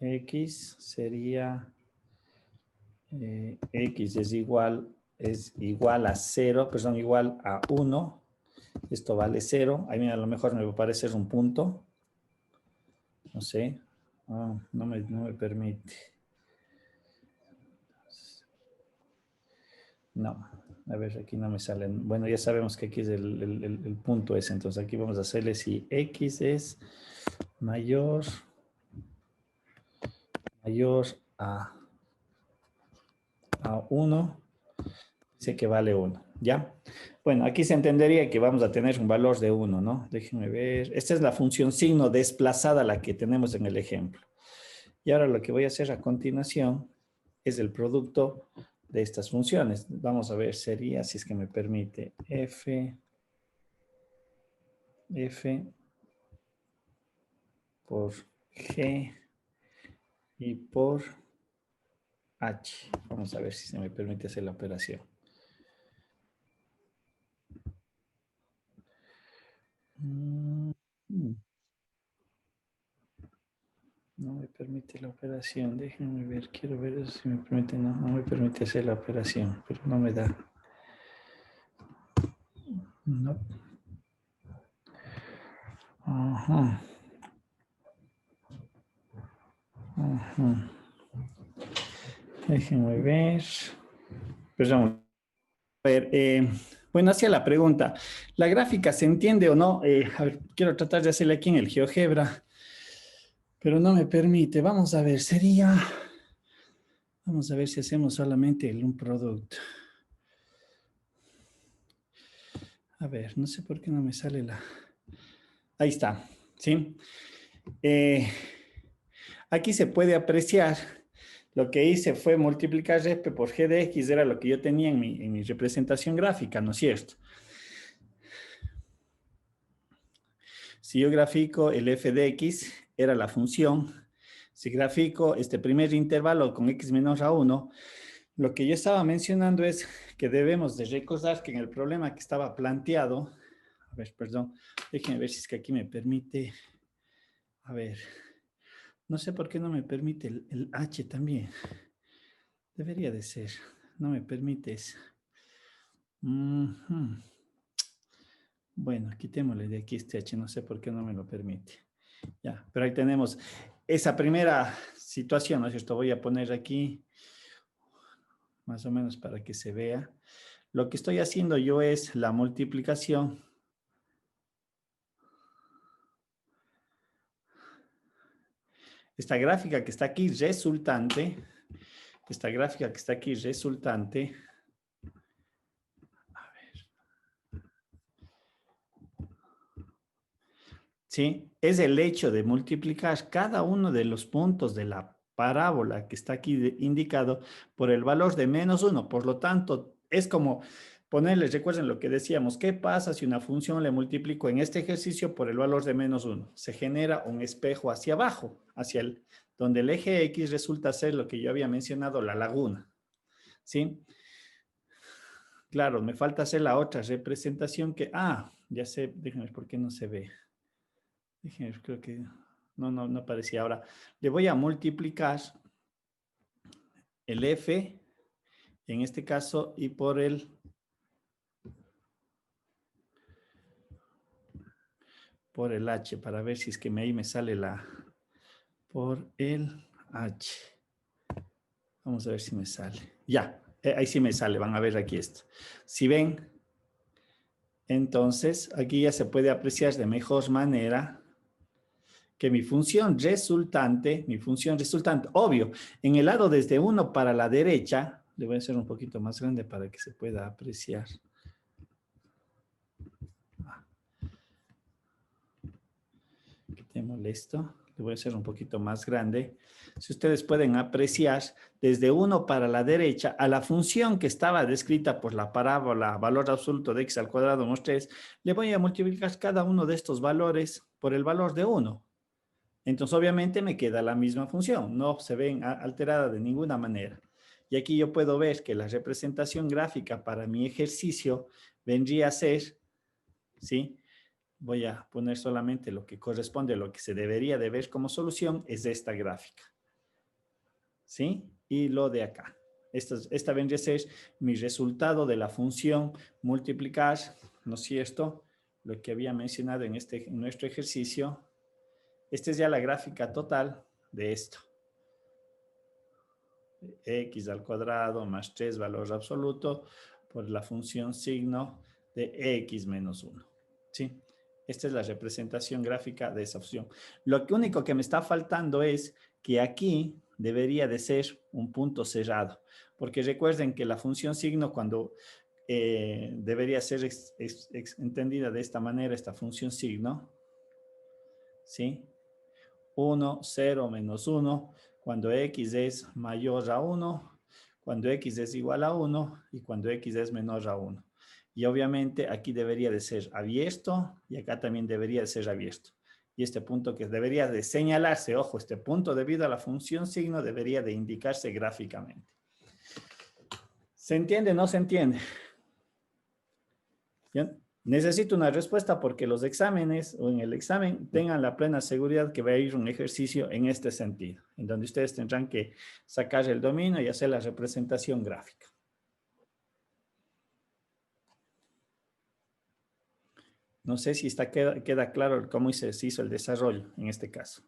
x sería, x es igual a 0, perdón, igual a 1. Esto vale 0. A mí a lo mejor me va a parecer un punto. No sé. No me permite. No. A ver, aquí no me salen. Bueno, ya sabemos que aquí es el punto ese. Entonces aquí vamos a hacerle si x es mayor a 1, dice que vale 1, ¿ya? Bueno, aquí se entendería que vamos a tener un valor de 1, ¿no? Déjenme ver. Esta es la función signo desplazada, la que tenemos en el ejemplo. Y ahora lo que voy a hacer a continuación es el producto de estas funciones. Vamos a ver, sería, si es que me permite, f por g y por h. Vamos a ver si se me permite hacer la operación. No me permite la operación. Déjenme ver, quiero ver si me permite. No me permite hacer la operación, pero no me da. No. Ajá. Déjenme ver. Perdón. A ver, bueno, hacia la pregunta. ¿La gráfica se entiende o no? A ver, quiero tratar de hacerla aquí en el GeoGebra, pero no me permite. Vamos a ver, vamos a ver si hacemos solamente un producto. A ver, no sé por qué no me sale la... Ahí está, ¿sí? Aquí se puede apreciar, lo que hice fue multiplicar f por g de x, era lo que yo tenía en mi representación gráfica, ¿no es cierto? Si yo grafico el f de x, era la función. Si grafico este primer intervalo con x menor a 1, lo que yo estaba mencionando es que debemos de recordar que en el problema que estaba planteado, a ver, perdón, déjenme ver si es que aquí me permite, a ver, no sé por qué no me permite el h también. Debería de ser, no me permites. Bueno, quitémosle de aquí este h, no sé por qué no me lo permite. Ya, pero ahí tenemos esa primera situación, ¿no es cierto? Voy a poner aquí, más o menos para que se vea. Lo que estoy haciendo yo es la multiplicación. Esta gráfica que está aquí resultante, a ver, ¿sí? Es el hecho de multiplicar cada uno de los puntos de la parábola que está aquí indicado por el valor de menos 1. Por lo tanto, es como ponerles, recuerden lo que decíamos, ¿qué pasa si una función le multiplico en este ejercicio por el valor de -1? Se genera un espejo hacia abajo, donde el eje X resulta ser lo que yo había mencionado, la laguna, ¿sí? Claro, me falta hacer la otra representación que, ya sé, déjenme ver por qué no se ve. Déjenme ver, creo que, no aparecía ahora. Le voy a multiplicar el F, en este caso, y por el H, para ver si es que ahí me sale por el H. Vamos a ver si me sale. Ya, ahí sí me sale, van a ver aquí esto. Si ven, entonces aquí ya se puede apreciar de mejor manera que mi función resultante, obvio, en el lado desde 1 para la derecha, le voy a hacer un poquito más grande para que se pueda apreciar. Quitémosle esto, le voy a hacer un poquito más grande. Si ustedes pueden apreciar, desde 1 para la derecha, a la función que estaba descrita por la parábola valor absoluto de x al cuadrado menos 3, le voy a multiplicar cada uno de estos valores por el valor de 1. Entonces, obviamente, me queda la misma función. No se ven alterada de ninguna manera. Y aquí yo puedo ver que la representación gráfica para mi ejercicio vendría a ser, ¿sí? Voy a poner solamente lo que corresponde a lo que se debería de ver como solución, es esta gráfica, ¿sí? Y lo de acá. Esta vendría a ser mi resultado de la función multiplicar, ¿no es cierto? Lo que había mencionado en nuestro ejercicio. Esta es ya la gráfica total de esto. X al cuadrado más 3 valor absoluto por la función signo de x menos 1. ¿Sí? Esta es la representación gráfica de esa función. Lo único que me está faltando es que aquí debería de ser un punto cerrado. Porque recuerden que la función signo cuando debería ser entendida de esta manera, esta función signo, ¿sí? 1, 0, menos 1, cuando x es mayor a 1, cuando x es igual a 1 y cuando x es menor a 1. Y obviamente aquí debería de ser abierto y acá también debería de ser abierto. Y este punto que debería de señalarse, ojo, este punto debido a la función signo debería de indicarse gráficamente. ¿Se entiende o no se entiende? ¿Bien? Necesito una respuesta porque los exámenes o en el examen tengan la plena seguridad que va a ir un ejercicio en este sentido, en donde ustedes tendrán que sacar el dominio y hacer la representación gráfica. No sé si queda claro cómo se hizo el desarrollo en este caso.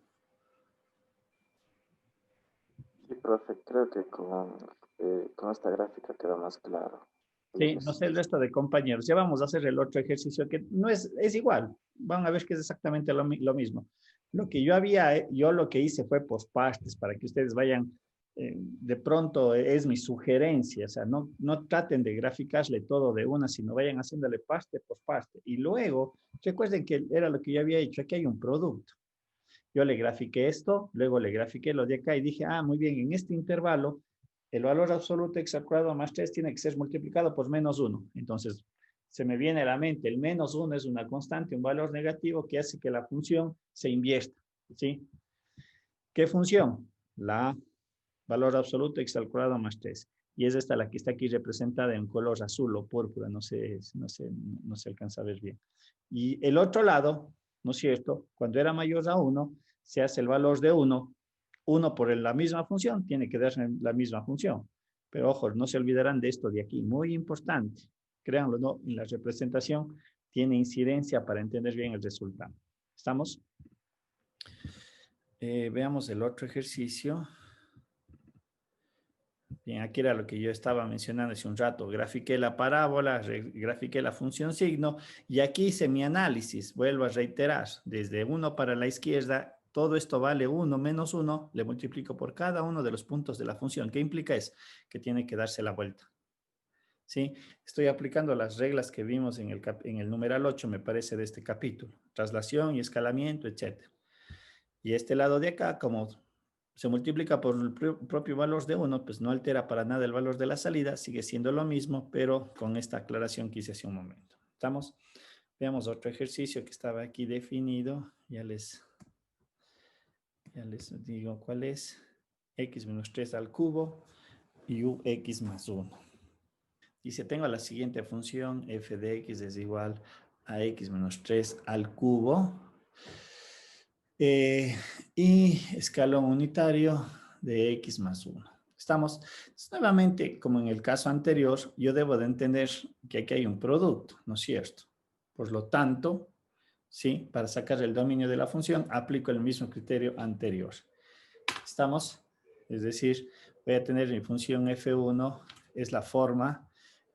Sí, profe, creo que con esta gráfica queda más claro. Sí, no sé el resto de compañeros. Ya vamos a hacer el otro ejercicio que no es igual. Van a ver que es exactamente lo mismo. Lo que yo lo que hice fue por partes para que ustedes vayan, de pronto es mi sugerencia, o sea, no traten de graficarle todo de una, sino vayan haciéndole parte por parte. Y luego, recuerden que era lo que yo había hecho, aquí hay un producto. Yo le grafiqué esto, luego le grafiqué lo de acá y dije, muy bien, en este intervalo, el valor absoluto x al cuadrado más 3 tiene que ser multiplicado por menos 1. Entonces, se me viene a la mente, el menos 1 es una constante, un valor negativo que hace que la función se invierta, ¿sí? ¿Qué función? La valor absoluto x al cuadrado más 3. Y es esta la que está aquí representada en color azul o púrpura, no se alcanza a ver bien. Y el otro lado, ¿no es cierto? Cuando era mayor a 1, se hace el valor de 1. 1 por la misma función, tiene que darse la misma función. Pero ojo, no se olvidarán de esto de aquí, muy importante. Créanlo, no, en la representación tiene incidencia para entender bien el resultado. ¿Estamos? Veamos el otro ejercicio. Bien, aquí era lo que yo estaba mencionando hace un rato. Grafiqué la parábola, grafiqué la función signo y aquí hice mi análisis. Vuelvo a reiterar, desde 1 para la izquierda, todo esto vale 1 menos 1, le multiplico por cada uno de los puntos de la función. ¿Qué implica eso? Que tiene que darse la vuelta. ¿Sí? Estoy aplicando las reglas que vimos en el numeral 8, me parece, de este capítulo. Traslación y escalamiento, etc. Y este lado de acá, como se multiplica por el propio valor de 1, pues no altera para nada el valor de la salida, sigue siendo lo mismo, pero con esta aclaración que hice hace un momento. ¿Estamos? Veamos otro ejercicio que estaba aquí definido. Ya les digo cuál es. X menos 3 al cubo y ux más 1. Dice, tengo la siguiente función, f de x es igual a x menos 3 al cubo. Y escalón unitario de x más 1. Estamos, nuevamente, como en el caso anterior, yo debo de entender que aquí hay un producto, ¿no es cierto? Por lo tanto, ¿sí? Para sacar el dominio de la función, aplico el mismo criterio anterior. ¿Estamos? Es decir, voy a tener mi función f1, es la forma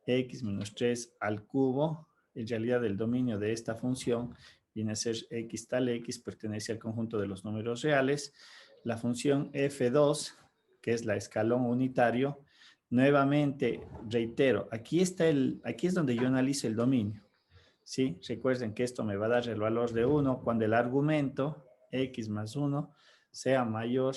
x menos 3 al cubo. En realidad, el dominio de esta función viene a ser x tal x, pertenece al conjunto de los números reales. La función f2, que es la escalón unitario, nuevamente, reitero, aquí es donde yo analizo el dominio. ¿Sí? Recuerden que esto me va a dar el valor de 1 cuando el argumento x más 1 sea mayor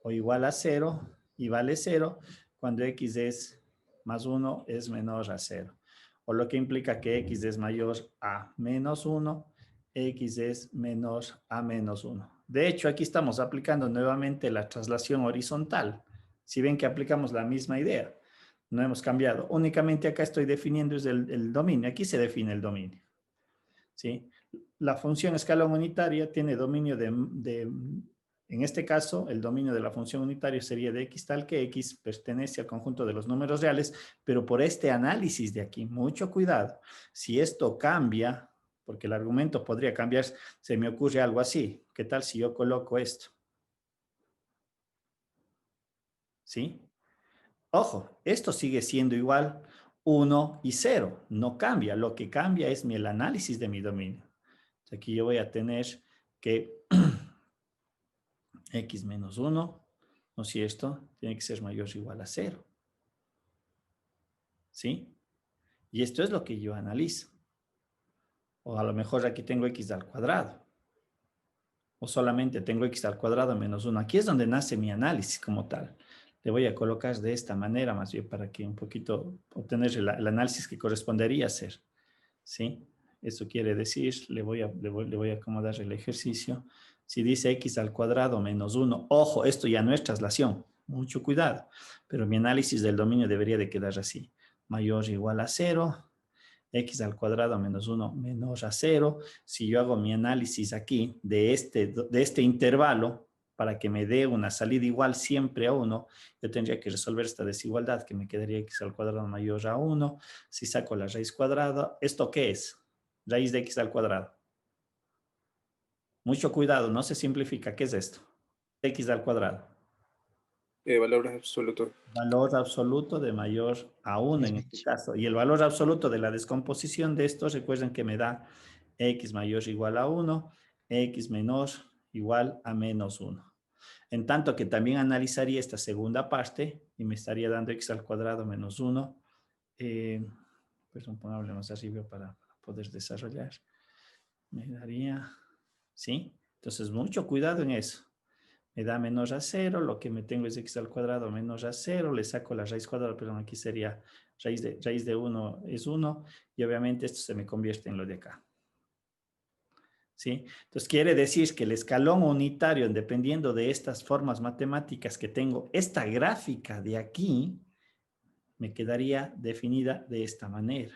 o igual a 0 y vale 0 cuando x es más 1 es menor a 0. O lo que implica que x es mayor a menos 1, x es menor a menos 1. De hecho, aquí estamos aplicando nuevamente la traslación horizontal. Si ven que aplicamos la misma idea, no hemos cambiado. Únicamente acá estoy definiendo el dominio. Aquí se define el dominio. ¿Sí? La función escalón unitaria tiene dominio en este caso, el dominio de la función unitaria sería de x tal que x pertenece al conjunto de los números reales, pero por este análisis de aquí, mucho cuidado. Si esto cambia, porque el argumento podría cambiar, se me ocurre algo así. ¿Qué tal si yo coloco esto? ¿Sí? Ojo, esto sigue siendo igual 1 y 0. No cambia. Lo que cambia es el análisis de mi dominio. Aquí yo voy a tener que x menos 1, ¿no es cierto? Tiene que ser mayor o igual a 0. ¿Sí? Y esto es lo que yo analizo. O a lo mejor aquí tengo x al cuadrado. O solamente tengo x al cuadrado menos 1. Aquí es donde nace mi análisis como tal. Le voy a colocar de esta manera más bien para que un poquito obtener el análisis que correspondería hacer. ¿Sí? Eso quiere decir, le voy a acomodar el ejercicio. Si dice x al cuadrado menos 1, ojo, esto ya no es traslación, mucho cuidado, pero mi análisis del dominio debería de quedar así. Mayor o igual a 0, x al cuadrado menos 1 menor a 0. Si yo hago mi análisis aquí de este intervalo, para que me dé una salida igual siempre a 1, yo tendría que resolver esta desigualdad, que me quedaría x al cuadrado mayor a 1. Si saco la raíz cuadrada, ¿esto qué es? Raíz de x al cuadrado. Mucho cuidado, no se simplifica. ¿Qué es esto? X al cuadrado. Valor absoluto. Valor absoluto de mayor a 1 en este caso. Y el valor absoluto de la descomposición de esto, recuerden que me da x mayor o igual a 1, x menor igual a menos 1. En tanto que también analizaría esta segunda parte y me estaría dando x al cuadrado menos 1. Perdón, pongámosle más arriba para poder desarrollar. Me daría, ¿sí? Entonces, mucho cuidado en eso. Me da menos a 0, lo que me tengo es x al cuadrado menos a 0, le saco la raíz cuadrada, perdón, aquí sería raíz de 1 es 1, y obviamente esto se me convierte en lo de acá. ¿Sí? Entonces quiere decir que el escalón unitario, dependiendo de estas formas matemáticas que tengo, esta gráfica de aquí, me quedaría definida de esta manera.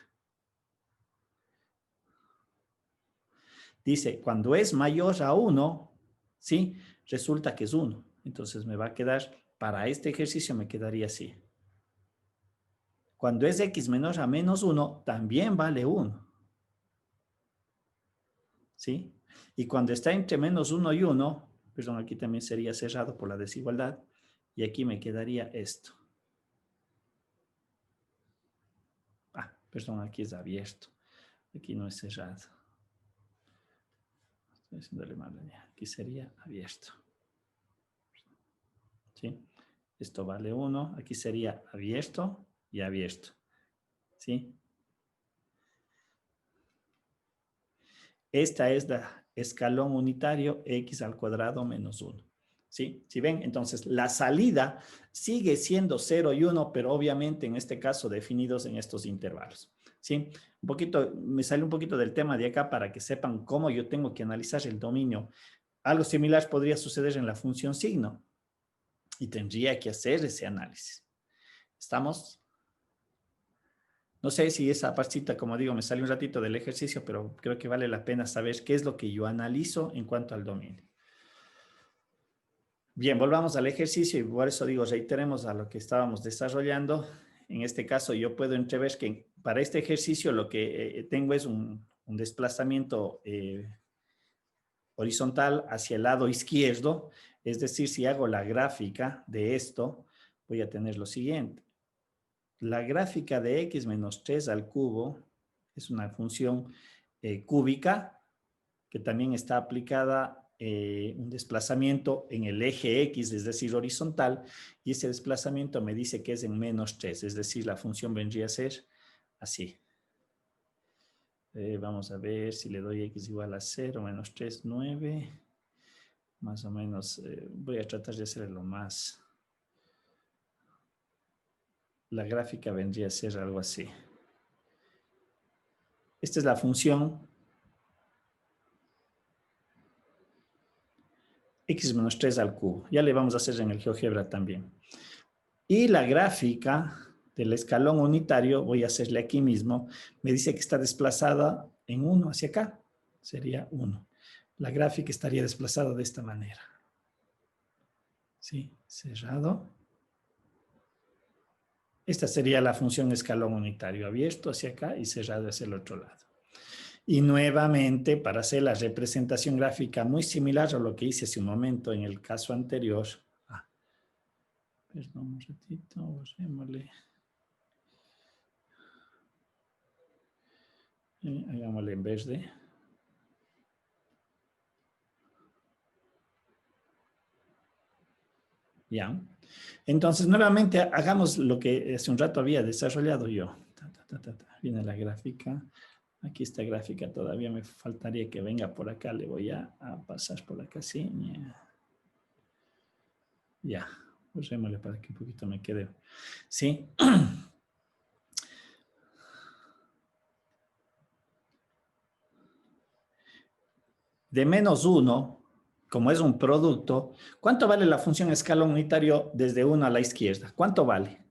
Dice, cuando es mayor a 1, ¿sí? Resulta que es 1. Entonces me va a quedar, para este ejercicio me quedaría así. Cuando es x menor a menos 1, también vale 1. ¿Sí? Y cuando está entre menos 1 y 1, perdón, aquí también sería cerrado por la desigualdad, y aquí me quedaría esto. Perdón, aquí es abierto. Aquí no es cerrado. Estoy haciéndole mal. Aquí sería abierto. ¿Sí? Esto vale 1. Aquí sería abierto y abierto. ¿Sí? Esta es la escalón unitario x al cuadrado menos 1. ¿Sí? ¿Sí ven? Entonces, la salida sigue siendo 0 y 1, pero obviamente en este caso definidos en estos intervalos. ¿Sí? Un poquito, me sale un poquito del tema de acá para que sepan cómo yo tengo que analizar el dominio. Algo similar podría suceder en la función signo y tendría que hacer ese análisis. ¿Estamos? No sé si esa partita, como digo, me sale un ratito del ejercicio, pero creo que vale la pena saber qué es lo que yo analizo en cuanto al dominio. Bien, volvamos al ejercicio y por eso digo, reiteremos a lo que estábamos desarrollando. En este caso, yo puedo entrever que para este ejercicio lo que tengo es un desplazamiento horizontal hacia el lado izquierdo. Es decir, si hago la gráfica de esto, voy a tener lo siguiente. La gráfica de x menos 3 al cubo es una función cúbica que también está aplicada un desplazamiento en el eje X, es decir, horizontal, y ese desplazamiento me dice que es en menos 3, es decir, la función vendría a ser así. Vamos a ver si le doy X igual a 0, menos 3, 9. Más o menos, voy a tratar de hacerlo más. La gráfica vendría a ser algo así. Esta es la función x menos 3 al cubo. Ya le vamos a hacer en el GeoGebra también. Y la gráfica del escalón unitario, voy a hacerle aquí mismo, me dice que está desplazada en 1 hacia acá. Sería 1. La gráfica estaría desplazada de esta manera. ¿Sí? Cerrado. Esta sería la función escalón unitario, abierto hacia acá y cerrado hacia el otro lado. Y nuevamente, para hacer la representación gráfica muy similar a lo que hice hace un momento en el caso anterior. Perdón un ratito, borrémosle. Hagámosle en vez de. Ya. Entonces, nuevamente, hagamos lo que hace un rato había desarrollado yo. Viene la gráfica. Aquí esta gráfica todavía me faltaría que venga por acá. Le voy a pasar por acá, sí. Ya. Borrémosle para que un poquito me quede. Sí. De menos 1, como es un producto, ¿cuánto vale la función escalón unitario desde 1 a la izquierda? ¿Cuánto vale?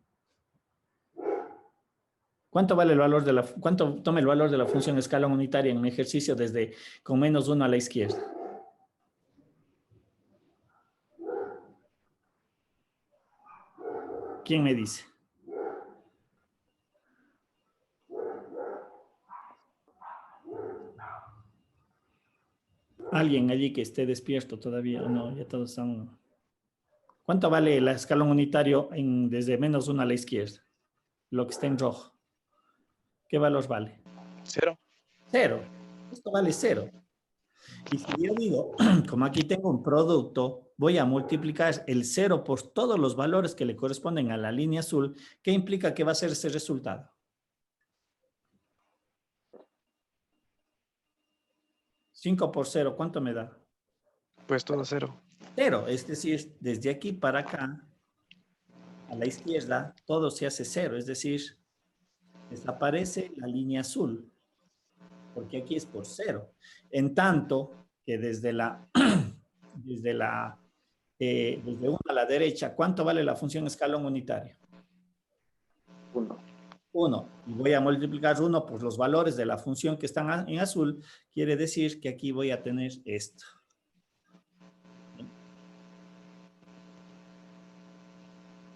¿Cuánto vale el valor de cuánto toma el valor de la función escalón unitaria en un ejercicio desde con menos 1 a la izquierda? ¿Quién me dice? Alguien allí que esté despierto todavía, o no, ya todos están. ¿Cuánto vale el escalón unitario desde menos 1 a la izquierda? Lo que está en rojo. ¿Qué valor vale? 0. 0. Esto vale 0. Y si yo digo, como aquí tengo un producto, voy a multiplicar el 0 por todos los valores que le corresponden a la línea azul, ¿qué implica que va a ser ese resultado? 5 por 0, ¿cuánto me da? Pues todo 0. 0, es decir, desde aquí para acá, a la izquierda, todo se hace 0, es decir, desaparece la línea azul, porque aquí es por 0. En tanto que desde 1 a la derecha, ¿cuánto vale la función escalón unitario? 1. 1. Y voy a multiplicar 1 por los valores de la función que están en azul. Quiere decir que aquí voy a tener esto.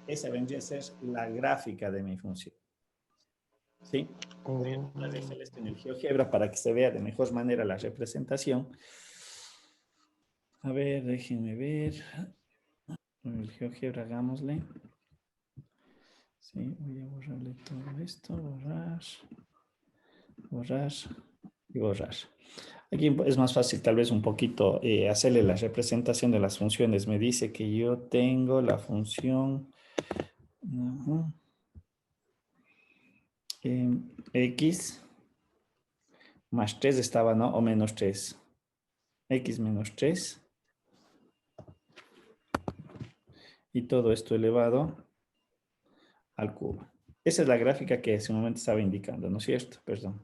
Esa vendría a ser la gráfica de mi función. ¿Sí? Voy a tratar de hacer esto en el GeoGebra para que se vea de mejor manera la representación. A ver, déjenme ver. En el GeoGebra hagámosle. Sí, voy a borrarle todo esto. Borrar. Borrar y borrar. Aquí es más fácil tal vez un poquito hacerle la representación de las funciones. Me dice que yo tengo la función x más 3 estaba, ¿no? O menos 3. X menos 3 y todo esto elevado al cubo. Esa es la gráfica que hace un momento estaba indicando, ¿no es cierto? Perdón.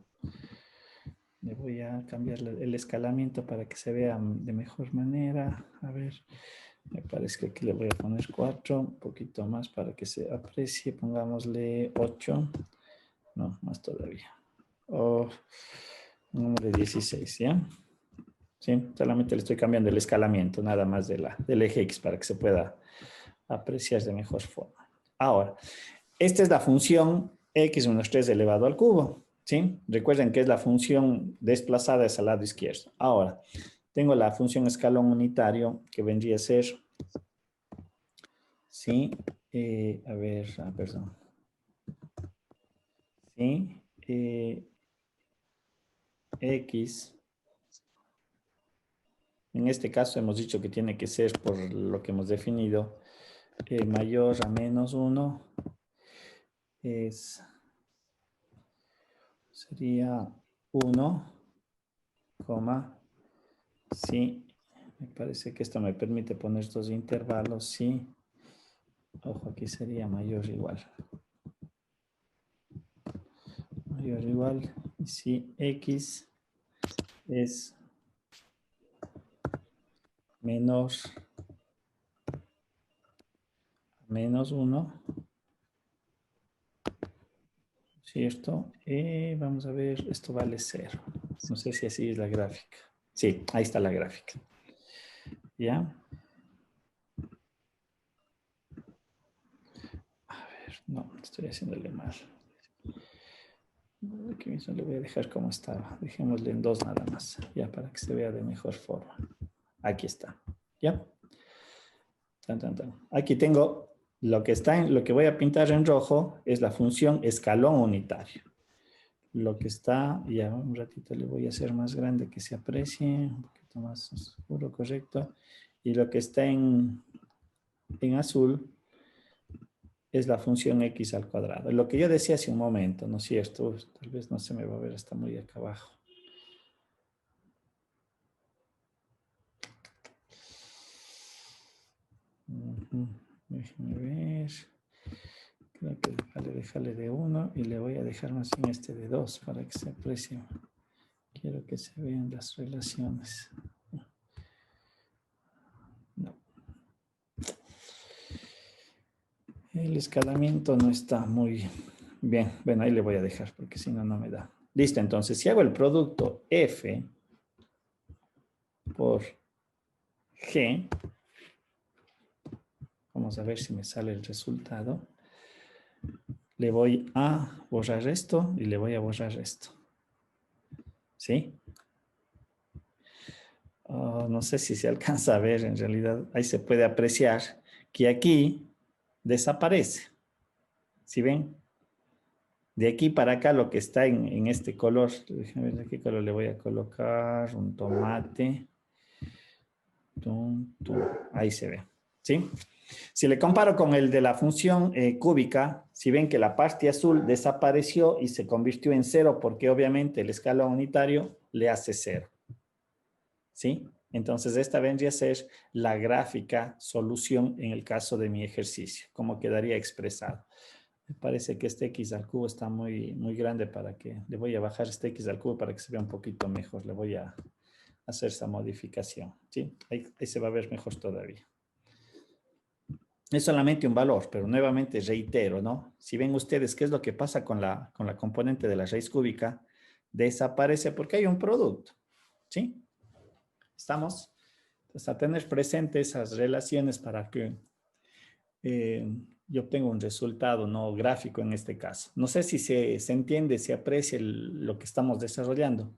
Le voy a cambiar el escalamiento para que se vea de mejor manera. A ver, me parece que aquí le voy a poner 4, un poquito más para que se aprecie. Pongámosle 8. No, más todavía. O número 16, ¿ya? Sí, solamente le estoy cambiando el escalamiento, nada más del eje X para que se pueda apreciar de mejor forma. Ahora, esta es la función x menos 3 elevado al cubo, ¿sí? Recuerden que es la función desplazada hacia el lado izquierdo. Ahora, tengo la función escalón unitario que vendría a ser, ¿sí? Perdón. ¿Sí? X. En este caso hemos dicho que tiene que ser por lo que hemos definido mayor a menos 1 sería 1, sí, me parece que esto me permite poner estos intervalos, sí, ojo, aquí sería mayor o igual, y si X es menor a menos 1, ¿cierto? Vamos a ver, esto vale 0. No sé si así es la gráfica. Sí, ahí está la gráfica. ¿Ya? A ver, no, estoy haciéndole mal. Aquí mismo le voy a dejar como estaba. Dejémosle en 2 nada más, ya para que se vea de mejor forma. Aquí está, ¿ya? Tan, tan, tan. Aquí tengo lo que voy a pintar en rojo es la función escalón unitario. Lo que está, ya un ratito le voy a hacer más grande que se aprecie, un poquito más oscuro, correcto. Y lo que está en azul es la función x al cuadrado. Lo que yo decía hace un momento, ¿no es cierto? Tal vez no se me va a ver hasta muy acá abajo. Déjenme ver. Creo que vale dejarle de 1 y le voy a dejar más bien este de 2 para que se aprecie. Quiero que se vean las relaciones. No. El escalamiento no está muy bien. Bueno, ahí le voy a dejar porque si no, no me da. Listo, entonces si hago el producto F por G, vamos a ver si me sale el resultado. Le voy a borrar esto y le voy a borrar esto. ¿Sí? No sé si se alcanza a ver, en realidad ahí se puede apreciar que aquí desaparece. ¿Sí ven? De aquí para acá lo que está en este color, déjenme ver de qué color le voy a colocar, un tomate. Tum, tum. Ahí se ve. ¿Sí? Si le comparo con el de la función cúbica, si ven que la parte azul desapareció y se convirtió en 0 porque obviamente el escalón unitario le hace 0. ¿Sí? Entonces esta vendría a ser la gráfica solución en el caso de mi ejercicio, como quedaría expresado. Me parece que este x al cubo está muy, muy grande para que, le voy a bajar este x al cubo para que se vea un poquito mejor. Le voy a hacer esa modificación, ¿sí? Ahí se va a ver mejor todavía. Es solamente un valor, pero nuevamente reitero, ¿no? Si ven ustedes qué es lo que pasa con la componente de la raíz cúbica, desaparece porque hay un producto, ¿sí? ¿Estamos? Entonces, a tener presente esas relaciones para que yo obtenga un resultado no gráfico en este caso. No sé si se entiende, se aprecia lo que estamos desarrollando.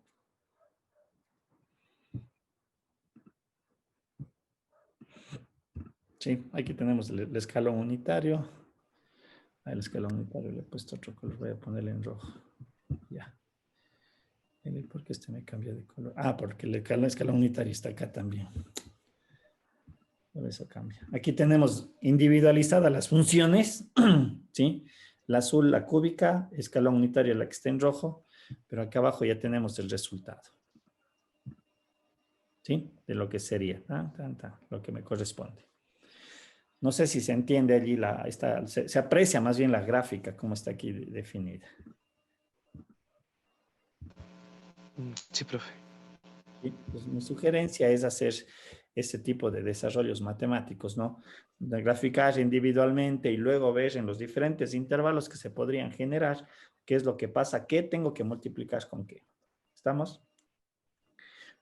Sí, aquí tenemos el escalón unitario. El escalón unitario le he puesto otro color, voy a ponerle en rojo. Ya. ¿Por qué este me cambia de color? Ah, porque el escalón unitario está acá también. Por eso cambia. Aquí tenemos individualizadas las funciones, ¿sí? La azul, la cúbica, escalón unitario, la que está en rojo, pero acá abajo ya tenemos el resultado. ¿Sí? De lo que sería, lo que me corresponde. No sé si se entiende allí, se aprecia más bien la gráfica como está aquí definida. Sí, profe. ¿Sí? Pues mi sugerencia es hacer ese tipo de desarrollos matemáticos, ¿no? De graficar individualmente y luego ver en los diferentes intervalos que se podrían generar qué es lo que pasa, qué tengo que multiplicar con qué. ¿Estamos?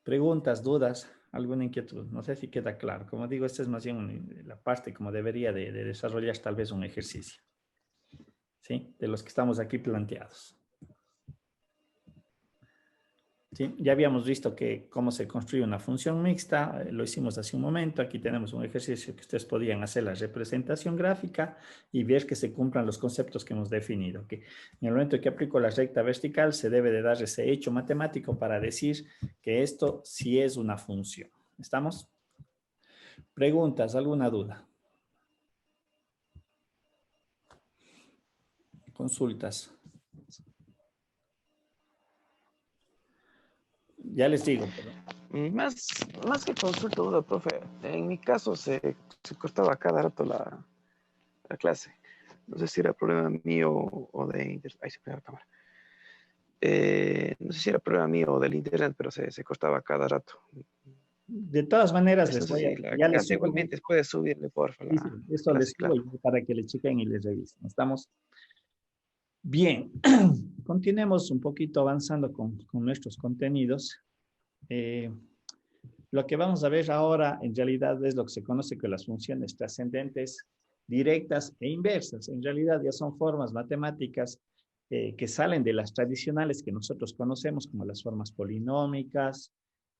Preguntas, dudas, alguna inquietud. No sé si queda claro. Como digo, esta es más bien la parte como debería de desarrollar tal vez un ejercicio. ¿Sí? De los que estamos aquí planteados. ¿Sí? Ya habíamos visto cómo se construye una función mixta, lo hicimos hace un momento. Aquí tenemos un ejercicio que ustedes podían hacer la representación gráfica y ver que se cumplan los conceptos que hemos definido. Que en el momento que aplico la recta vertical se debe de dar ese hecho matemático para decir que esto sí es una función. ¿Estamos? ¿Preguntas? ¿Alguna duda? Consultas. Ya les digo, pero... Más que consulta, duda, profe. En mi caso se cortaba cada rato la clase. No sé si era problema mío o de... Ahí se pega la cámara. No sé si era problema mío o del internet, pero se cortaba cada rato. De todas maneras, No sé si la ya les clase subo. igualmente puede subirle, porfa, Sí, sí, la eso les clase, subo claro. para que le chequen y les revisen. ¿Estamos? Bien, continuemos un poquito avanzando con nuestros contenidos. Lo que vamos a ver ahora en realidad es lo que se conoce como las funciones trascendentes, directas e inversas. En realidad ya son formas matemáticas que salen de las tradicionales que nosotros conocemos como las formas polinómicas,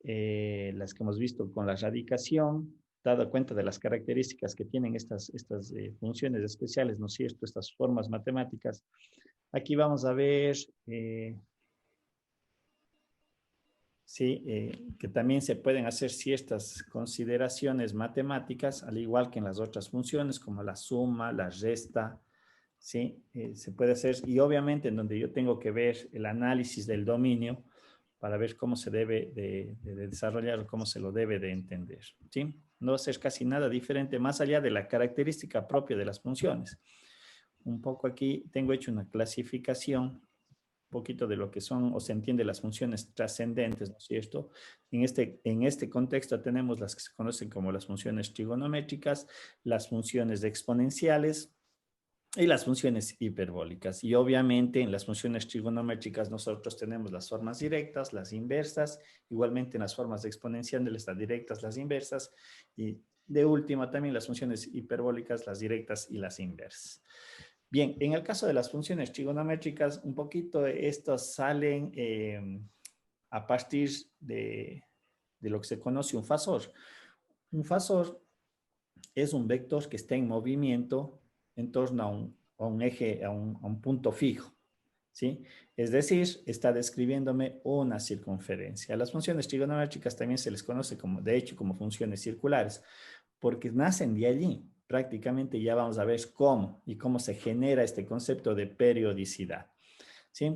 las que hemos visto con la radicación, dado cuenta de las características que tienen estas funciones especiales, ¿no es cierto? Estas formas matemáticas. Aquí vamos a ver, sí, que también se pueden hacer ciertas consideraciones matemáticas, al igual que en las otras funciones, como la suma, la resta, ¿sí? Se puede hacer, y obviamente en donde yo tengo que ver el análisis del dominio para ver cómo se debe de desarrollar o cómo se lo debe de entender, ¿sí? No va a ser casi nada diferente, más allá de la característica propia de las funciones. Un poco aquí tengo hecho una clasificación, un poquito de lo que son o se entiende las funciones trascendentes, ¿no es cierto? En este contexto tenemos las que se conocen como las funciones trigonométricas, las funciones exponenciales y las funciones hiperbólicas. Y obviamente en las funciones trigonométricas nosotros tenemos las formas directas, las inversas, igualmente en las formas exponenciales las directas, las inversas y de última también las funciones hiperbólicas, las directas y las inversas. Bien, en el caso de las funciones trigonométricas, un poquito estas salen a partir de lo que se conoce un fasor. Un fasor es un vector que está en movimiento en torno a un eje, a un punto fijo, ¿sí? Es decir, está describiéndome una circunferencia. A las funciones trigonométricas también se les conoce como, de hecho, como funciones circulares, porque nacen de allí. Prácticamente ya vamos a ver cómo y cómo se genera este concepto de periodicidad, ¿sí?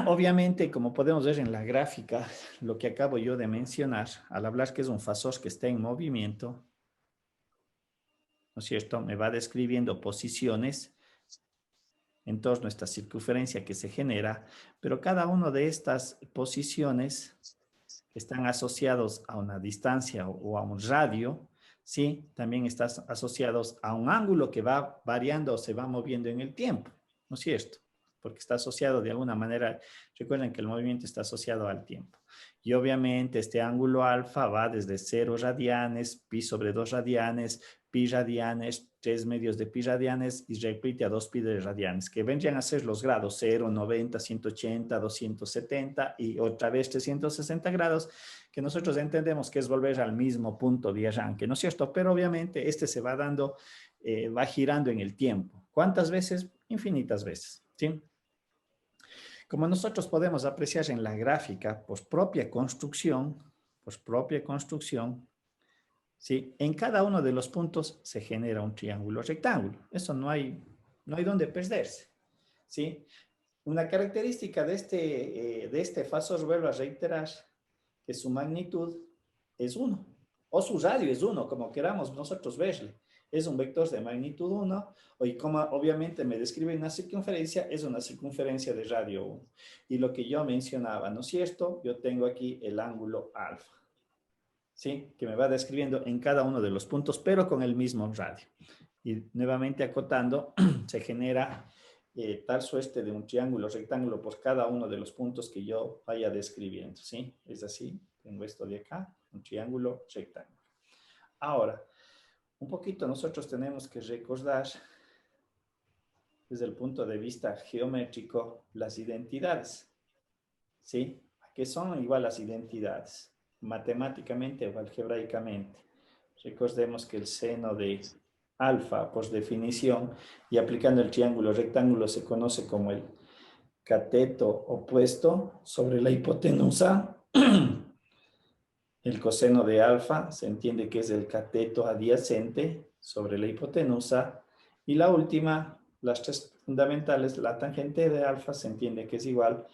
Obviamente, como podemos ver en la gráfica, lo que acabo yo de mencionar, al hablar que es un fasor que está en movimiento, ¿no es cierto? Me va describiendo posiciones en torno a esta circunferencia que se genera, pero cada una de estas posiciones que están asociados a una distancia o a un radio, ¿sí? También están asociados a un ángulo que va variando o se va moviendo en el tiempo, ¿no es cierto? Porque está asociado de alguna manera, recuerden que el movimiento está asociado al tiempo. Y obviamente este ángulo alfa va desde 0 radianes, pi sobre 2 radianes, pi radianes, 3 medios de pi radianes y repite a 2 pi de radianes, que vendrían a ser los grados 0, 90, 180, 270 y otra vez 360 grados, que nosotros entendemos que es volver al mismo punto de arranque, ¿no es cierto? Pero obviamente este se va dando, va girando en el tiempo. ¿Cuántas veces? Infinitas veces, ¿sí? Como nosotros podemos apreciar en la gráfica, por propia construcción, ¿sí? En cada uno de los puntos se genera un triángulo rectángulo. Eso no hay dónde perderse, ¿sí? Una característica de este fasor, vuelvo a reiterar, que su magnitud es 1, o su radio es 1, como queramos nosotros verle. es un vector de magnitud 1, y como obviamente me describe una circunferencia, es una circunferencia de radio 1. Y lo que yo mencionaba, ¿no es cierto? Yo tengo aquí el ángulo alfa, ¿sí? Que me va describiendo en cada uno de los puntos, pero con el mismo radio. Y nuevamente acotando, se genera tal suerte de un triángulo rectángulo por cada uno de los puntos que yo vaya describiendo, ¿sí? Es así, tengo esto de acá, un triángulo rectángulo. Ahora, un poquito nosotros tenemos que recordar desde el punto de vista geométrico las identidades, ¿sí? ¿Qué son igual las identidades? Matemáticamente o algebraicamente. Recordemos que el seno de alfa, por definición, y aplicando el triángulo rectángulo, se conoce como el cateto opuesto sobre la hipotenusa. El coseno de alfa se entiende que es el cateto adyacente sobre la hipotenusa. Y la última, las tres fundamentales, la tangente de alfa se entiende que es igual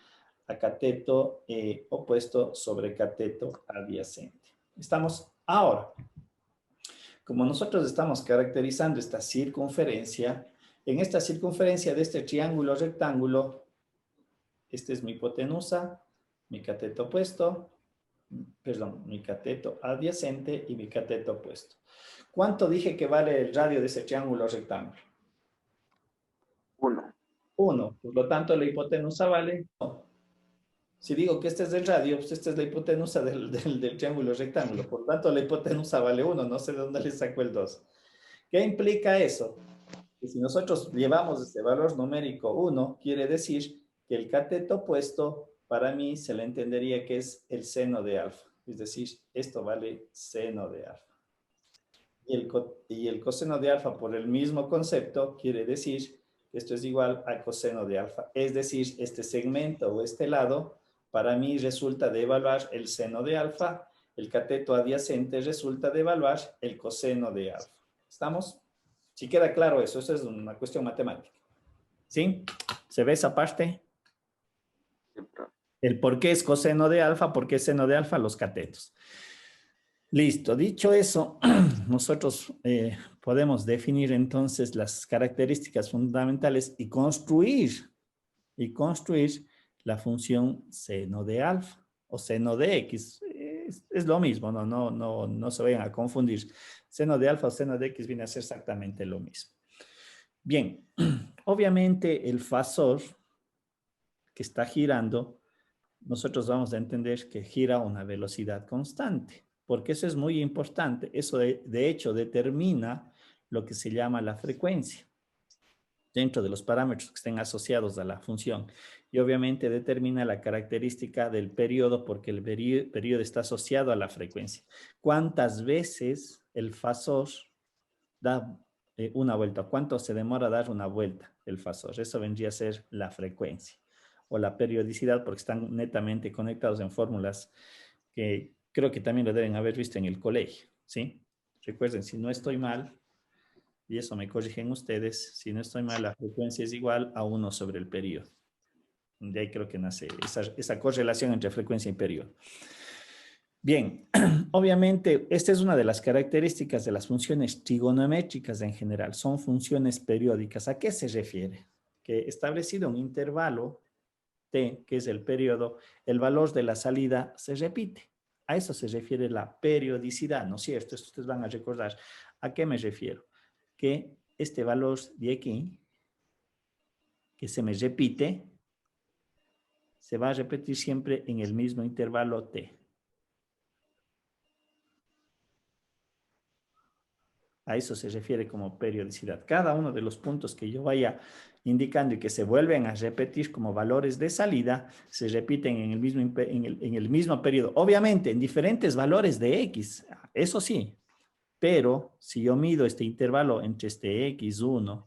a cateto opuesto sobre cateto adyacente. Estamos ahora. Como nosotros estamos caracterizando esta circunferencia, en esta circunferencia de este triángulo rectángulo, este es mi hipotenusa, mi cateto opuesto, perdón, mi cateto adyacente y mi cateto opuesto. ¿Cuánto dije que vale el radio de ese triángulo rectángulo? 1. 1. Por lo tanto, la hipotenusa vale 1. Si digo que este es el radio, pues esta es la hipotenusa del triángulo rectángulo. Por lo tanto, la hipotenusa vale 1. No sé de dónde le saco el 2. ¿Qué implica eso? Que si nosotros llevamos este valor numérico 1, quiere decir que el cateto opuesto para mí se le entendería que es el seno de alfa. Es decir, esto vale seno de alfa. Y el coseno de alfa por el mismo concepto quiere decir que esto es igual al coseno de alfa. Es decir, este segmento o este lado para mí resulta de evaluar el seno de alfa, el cateto adyacente resulta de evaluar el coseno de alfa. ¿Estamos? Si queda claro eso, eso es una cuestión matemática. ¿Sí? ¿Se ve esa parte? El por qué es coseno de alfa, por qué es seno de alfa, los catetos. Listo, dicho eso, nosotros podemos definir entonces las características fundamentales y construir la función seno de alfa o seno de x. Es lo mismo, no se vayan a confundir. Seno de alfa o seno de x viene a ser exactamente lo mismo. Bien, obviamente el fasor que está girando, nosotros vamos a entender que gira a una velocidad constante, porque eso es muy importante. Eso de hecho determina lo que se llama la frecuencia dentro de los parámetros que estén asociados a la función. Y obviamente determina la característica del periodo porque el periodo está asociado a la frecuencia. ¿Cuántas veces el fasor da una vuelta? ¿Cuánto se demora a dar una vuelta el fasor? Eso vendría a ser la frecuencia o la periodicidad porque están netamente conectados en fórmulas que creo que también lo deben haber visto en el colegio, ¿sí? Recuerden, si no estoy mal, y eso me corrigen ustedes, si no estoy mal, la frecuencia es igual a 1 sobre el periodo. De ahí creo que nace esa correlación entre frecuencia y periodo. Bien, obviamente, esta es una de las características de las funciones trigonométricas en general. Son funciones periódicas. ¿A qué se refiere? Que establecido un intervalo t, que es el periodo, el valor de la salida se repite. A eso se refiere la periodicidad, ¿no es cierto? Esto ustedes van a recordar. ¿A qué me refiero? Que este valor de aquí, que se me repite, se va a repetir siempre en el mismo intervalo t. A eso se refiere como periodicidad. Cada uno de los puntos que yo vaya indicando y que se vuelven a repetir como valores de salida, se repiten en el mismo periodo. Obviamente, en diferentes valores de x, eso sí. Pero si yo mido este intervalo entre este x1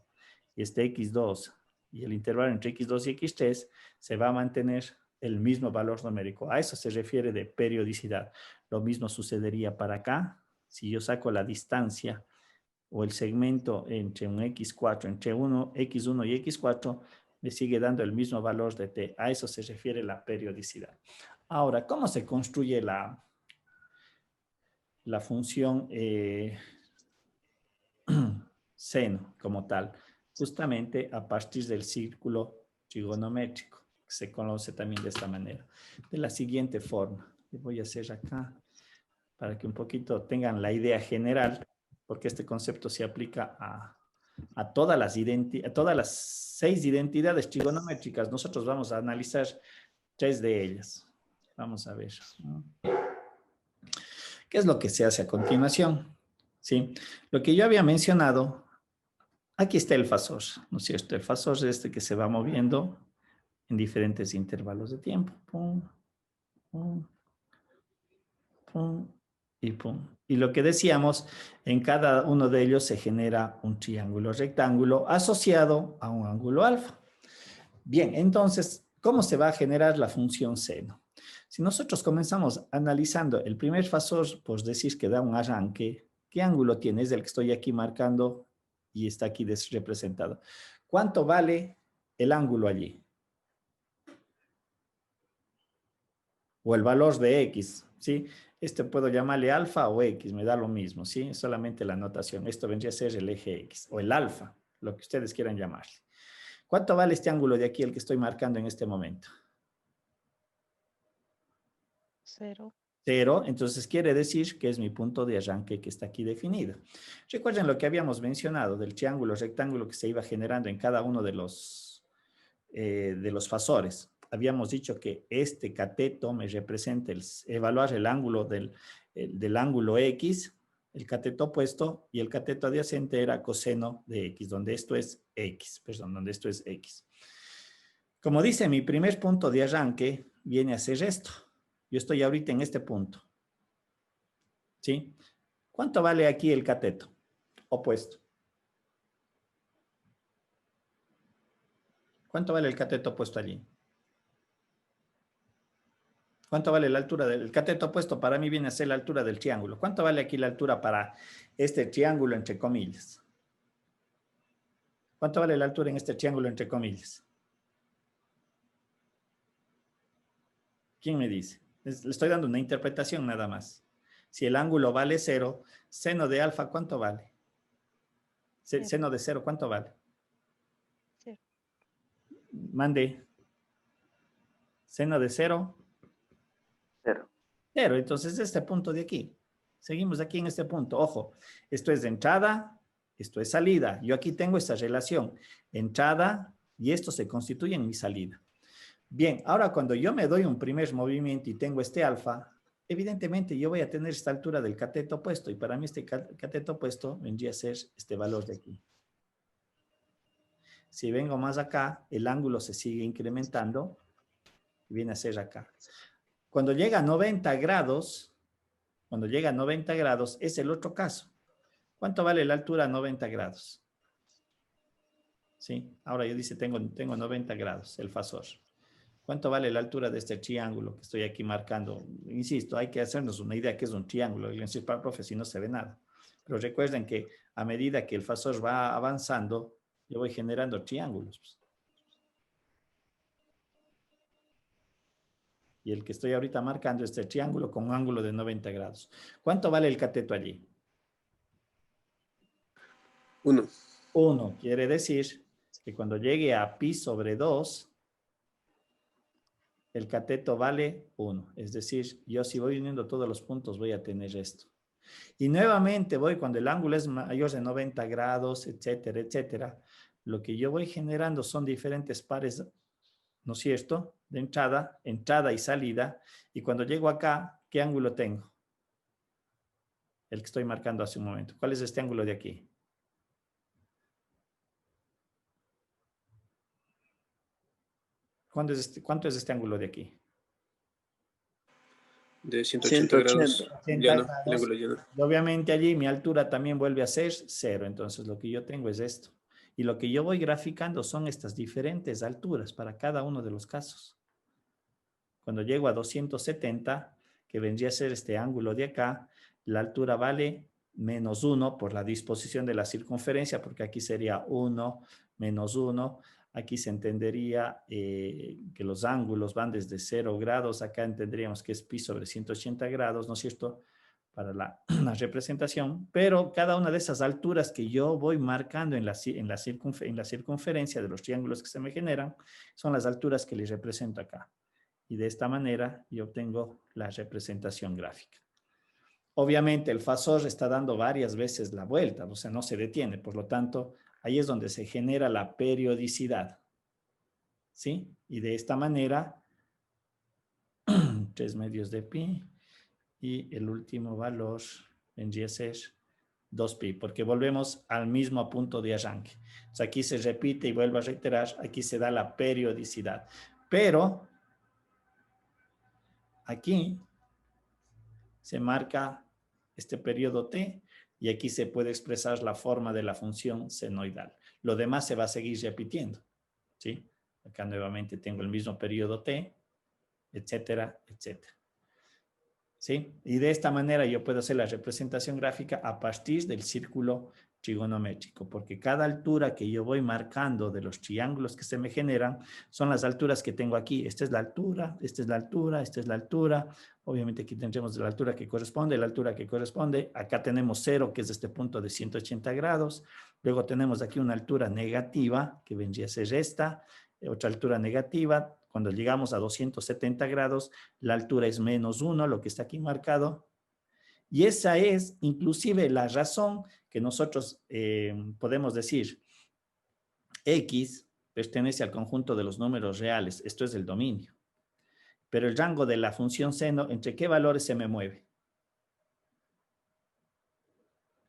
y este x2 y el intervalo entre x2 y x3, se va a mantener el mismo valor numérico. A eso se refiere de periodicidad. Lo mismo sucedería para acá. Si yo saco la distancia o el segmento entre un x4, entre x1 y x4, me sigue dando el mismo valor de t. A eso se refiere la periodicidad. Ahora, ¿cómo se construye la función seno como tal, justamente a partir del círculo trigonométrico, que se conoce también de esta manera, de la siguiente forma. Le voy a hacer acá para que un poquito tengan la idea general, porque este concepto se aplica a todas las 6 identidades trigonométricas. Nosotros vamos a analizar 3 de ellas. Vamos a ver, ¿no? ¿Qué es lo que se hace a continuación? ¿Sí? Lo que yo había mencionado, aquí está el fasor, ¿no es cierto? El fasor es este que se va moviendo en diferentes intervalos de tiempo. Pum, pum, pum y pum. Y lo que decíamos, en cada uno de ellos se genera un triángulo rectángulo asociado a un ángulo alfa. Bien, entonces, ¿cómo se va a generar la función seno? Si nosotros comenzamos analizando el primer fasor, pues decir que da un arranque, ¿qué ángulo tiene? Es el que estoy aquí marcando y está aquí representado. ¿Cuánto vale el ángulo allí? O el valor de X, ¿sí? Este puedo llamarle alfa o X, me da lo mismo, ¿sí? Es solamente la notación. Esto vendría a ser el eje X o el alfa, lo que ustedes quieran llamarle. ¿Cuánto vale este ángulo de aquí, el que estoy marcando en este momento? 0. 0, entonces quiere decir que es mi punto de arranque que está aquí definido. Recuerden lo que habíamos mencionado del triángulo rectángulo que se iba generando en cada uno de los fasores. Habíamos dicho que este cateto me representa evaluar el ángulo del ángulo X, el cateto opuesto, y el cateto adyacente era coseno de X, donde esto es X, perdón, donde esto es X. Como dice, mi primer punto de arranque viene a ser esto. Yo estoy ahorita en este punto. ¿Sí? ¿Cuánto vale aquí el cateto opuesto? ¿Cuánto vale el cateto opuesto allí? ¿Cuánto vale la altura del cateto opuesto? Para mí viene a ser la altura del triángulo. ¿Cuánto vale aquí la altura para este triángulo entre comillas? ¿Cuánto vale la altura en este triángulo entre comillas? ¿Quién me dice? Le estoy dando una interpretación nada más. Si el ángulo vale 0, seno de alfa, ¿cuánto vale? Seno de 0, ¿cuánto vale? 0. Mande. Seno de 0. 0. 0. Entonces, este punto de aquí. Seguimos aquí en este punto. Ojo, esto es de entrada, esto es salida. Yo aquí tengo esta relación. Entrada y esto se constituye en mi salida. Bien, ahora cuando yo me doy un primer movimiento y tengo este alfa, evidentemente yo voy a tener esta altura del cateto opuesto y para mí este cateto opuesto vendría a ser este valor de aquí. Si vengo más acá, el ángulo se sigue incrementando y viene a ser acá. Cuando llega a 90 grados, es el otro caso. ¿Cuánto vale la altura a 90 grados? ¿Sí? Ahora yo dice, tengo 90 grados, el fasor. ¿Cuánto vale la altura de este triángulo que estoy aquí marcando? Insisto, hay que hacernos una idea que es un triángulo. El para profe, si no se ve nada. Pero recuerden que a medida que el fasor va avanzando, yo voy generando triángulos. Y el que estoy ahorita marcando es este triángulo con un ángulo de 90 grados. ¿Cuánto vale el cateto allí? 1. 1. Quiere decir que cuando llegue a pi sobre 2, el cateto vale 1. Es decir, yo si voy uniendo todos los puntos voy a tener esto. Y nuevamente voy cuando el ángulo es mayor de 90 grados, etcétera, etcétera. Lo que yo voy generando son diferentes pares, ¿no es cierto? De entrada y salida. Y cuando llego acá, ¿qué ángulo tengo? El que estoy marcando hace un momento. ¿Cuál es este ángulo de aquí? ¿Cuánto es este ángulo de aquí? De 180 grados. 180. Llano, el grados. ángulo llano. Y obviamente allí mi altura también vuelve a ser 0. Entonces lo que yo tengo es esto. Y lo que yo voy graficando son estas diferentes alturas para cada uno de los casos. Cuando llego a 270, que vendría a ser este ángulo de acá, la altura vale menos 1 por la disposición de la circunferencia, porque aquí sería 1 menos 1. Aquí se entendería que los ángulos van desde 0 grados. Acá entenderíamos que es pi sobre 180 grados, ¿no es cierto? para la representación, pero cada una de esas alturas que yo voy marcando en la circunferencia de los triángulos que se me generan, son las alturas que les represento acá. Y de esta manera yo obtengo la representación gráfica. Obviamente el fasor está dando varias veces la vuelta, o sea, no se detiene, por lo tanto, ahí es donde se genera la periodicidad. ¿Sí? Y de esta manera, 3 medios de pi, y el último valor vendría a ser 2pi, porque volvemos al mismo punto de arranque. O sea, aquí se repite y vuelvo a reiterar, aquí se da la periodicidad. Pero aquí se marca este periodo t y aquí se puede expresar la forma de la función senoidal. Lo demás se va a seguir repitiendo, ¿sí? Acá nuevamente tengo el mismo periodo t, etcétera, etcétera. ¿Sí? Y de esta manera yo puedo hacer la representación gráfica a partir del círculo trigonométrico, porque cada altura que yo voy marcando de los triángulos que se me generan son las alturas que tengo aquí. Esta es la altura, esta es la altura, esta es la altura. Obviamente aquí tendremos la altura que corresponde, la altura que corresponde. Acá tenemos 0, que es este punto de 180 grados. Luego tenemos aquí una altura negativa, que vendría a ser esta. Otra altura negativa. Cuando llegamos a 270 grados, la altura es -1, lo que está aquí marcado. Y esa es inclusive la razón que nosotros podemos decir X pertenece al conjunto de los números reales. Esto es el dominio. Pero el rango de la función seno, ¿entre qué valores se me mueve?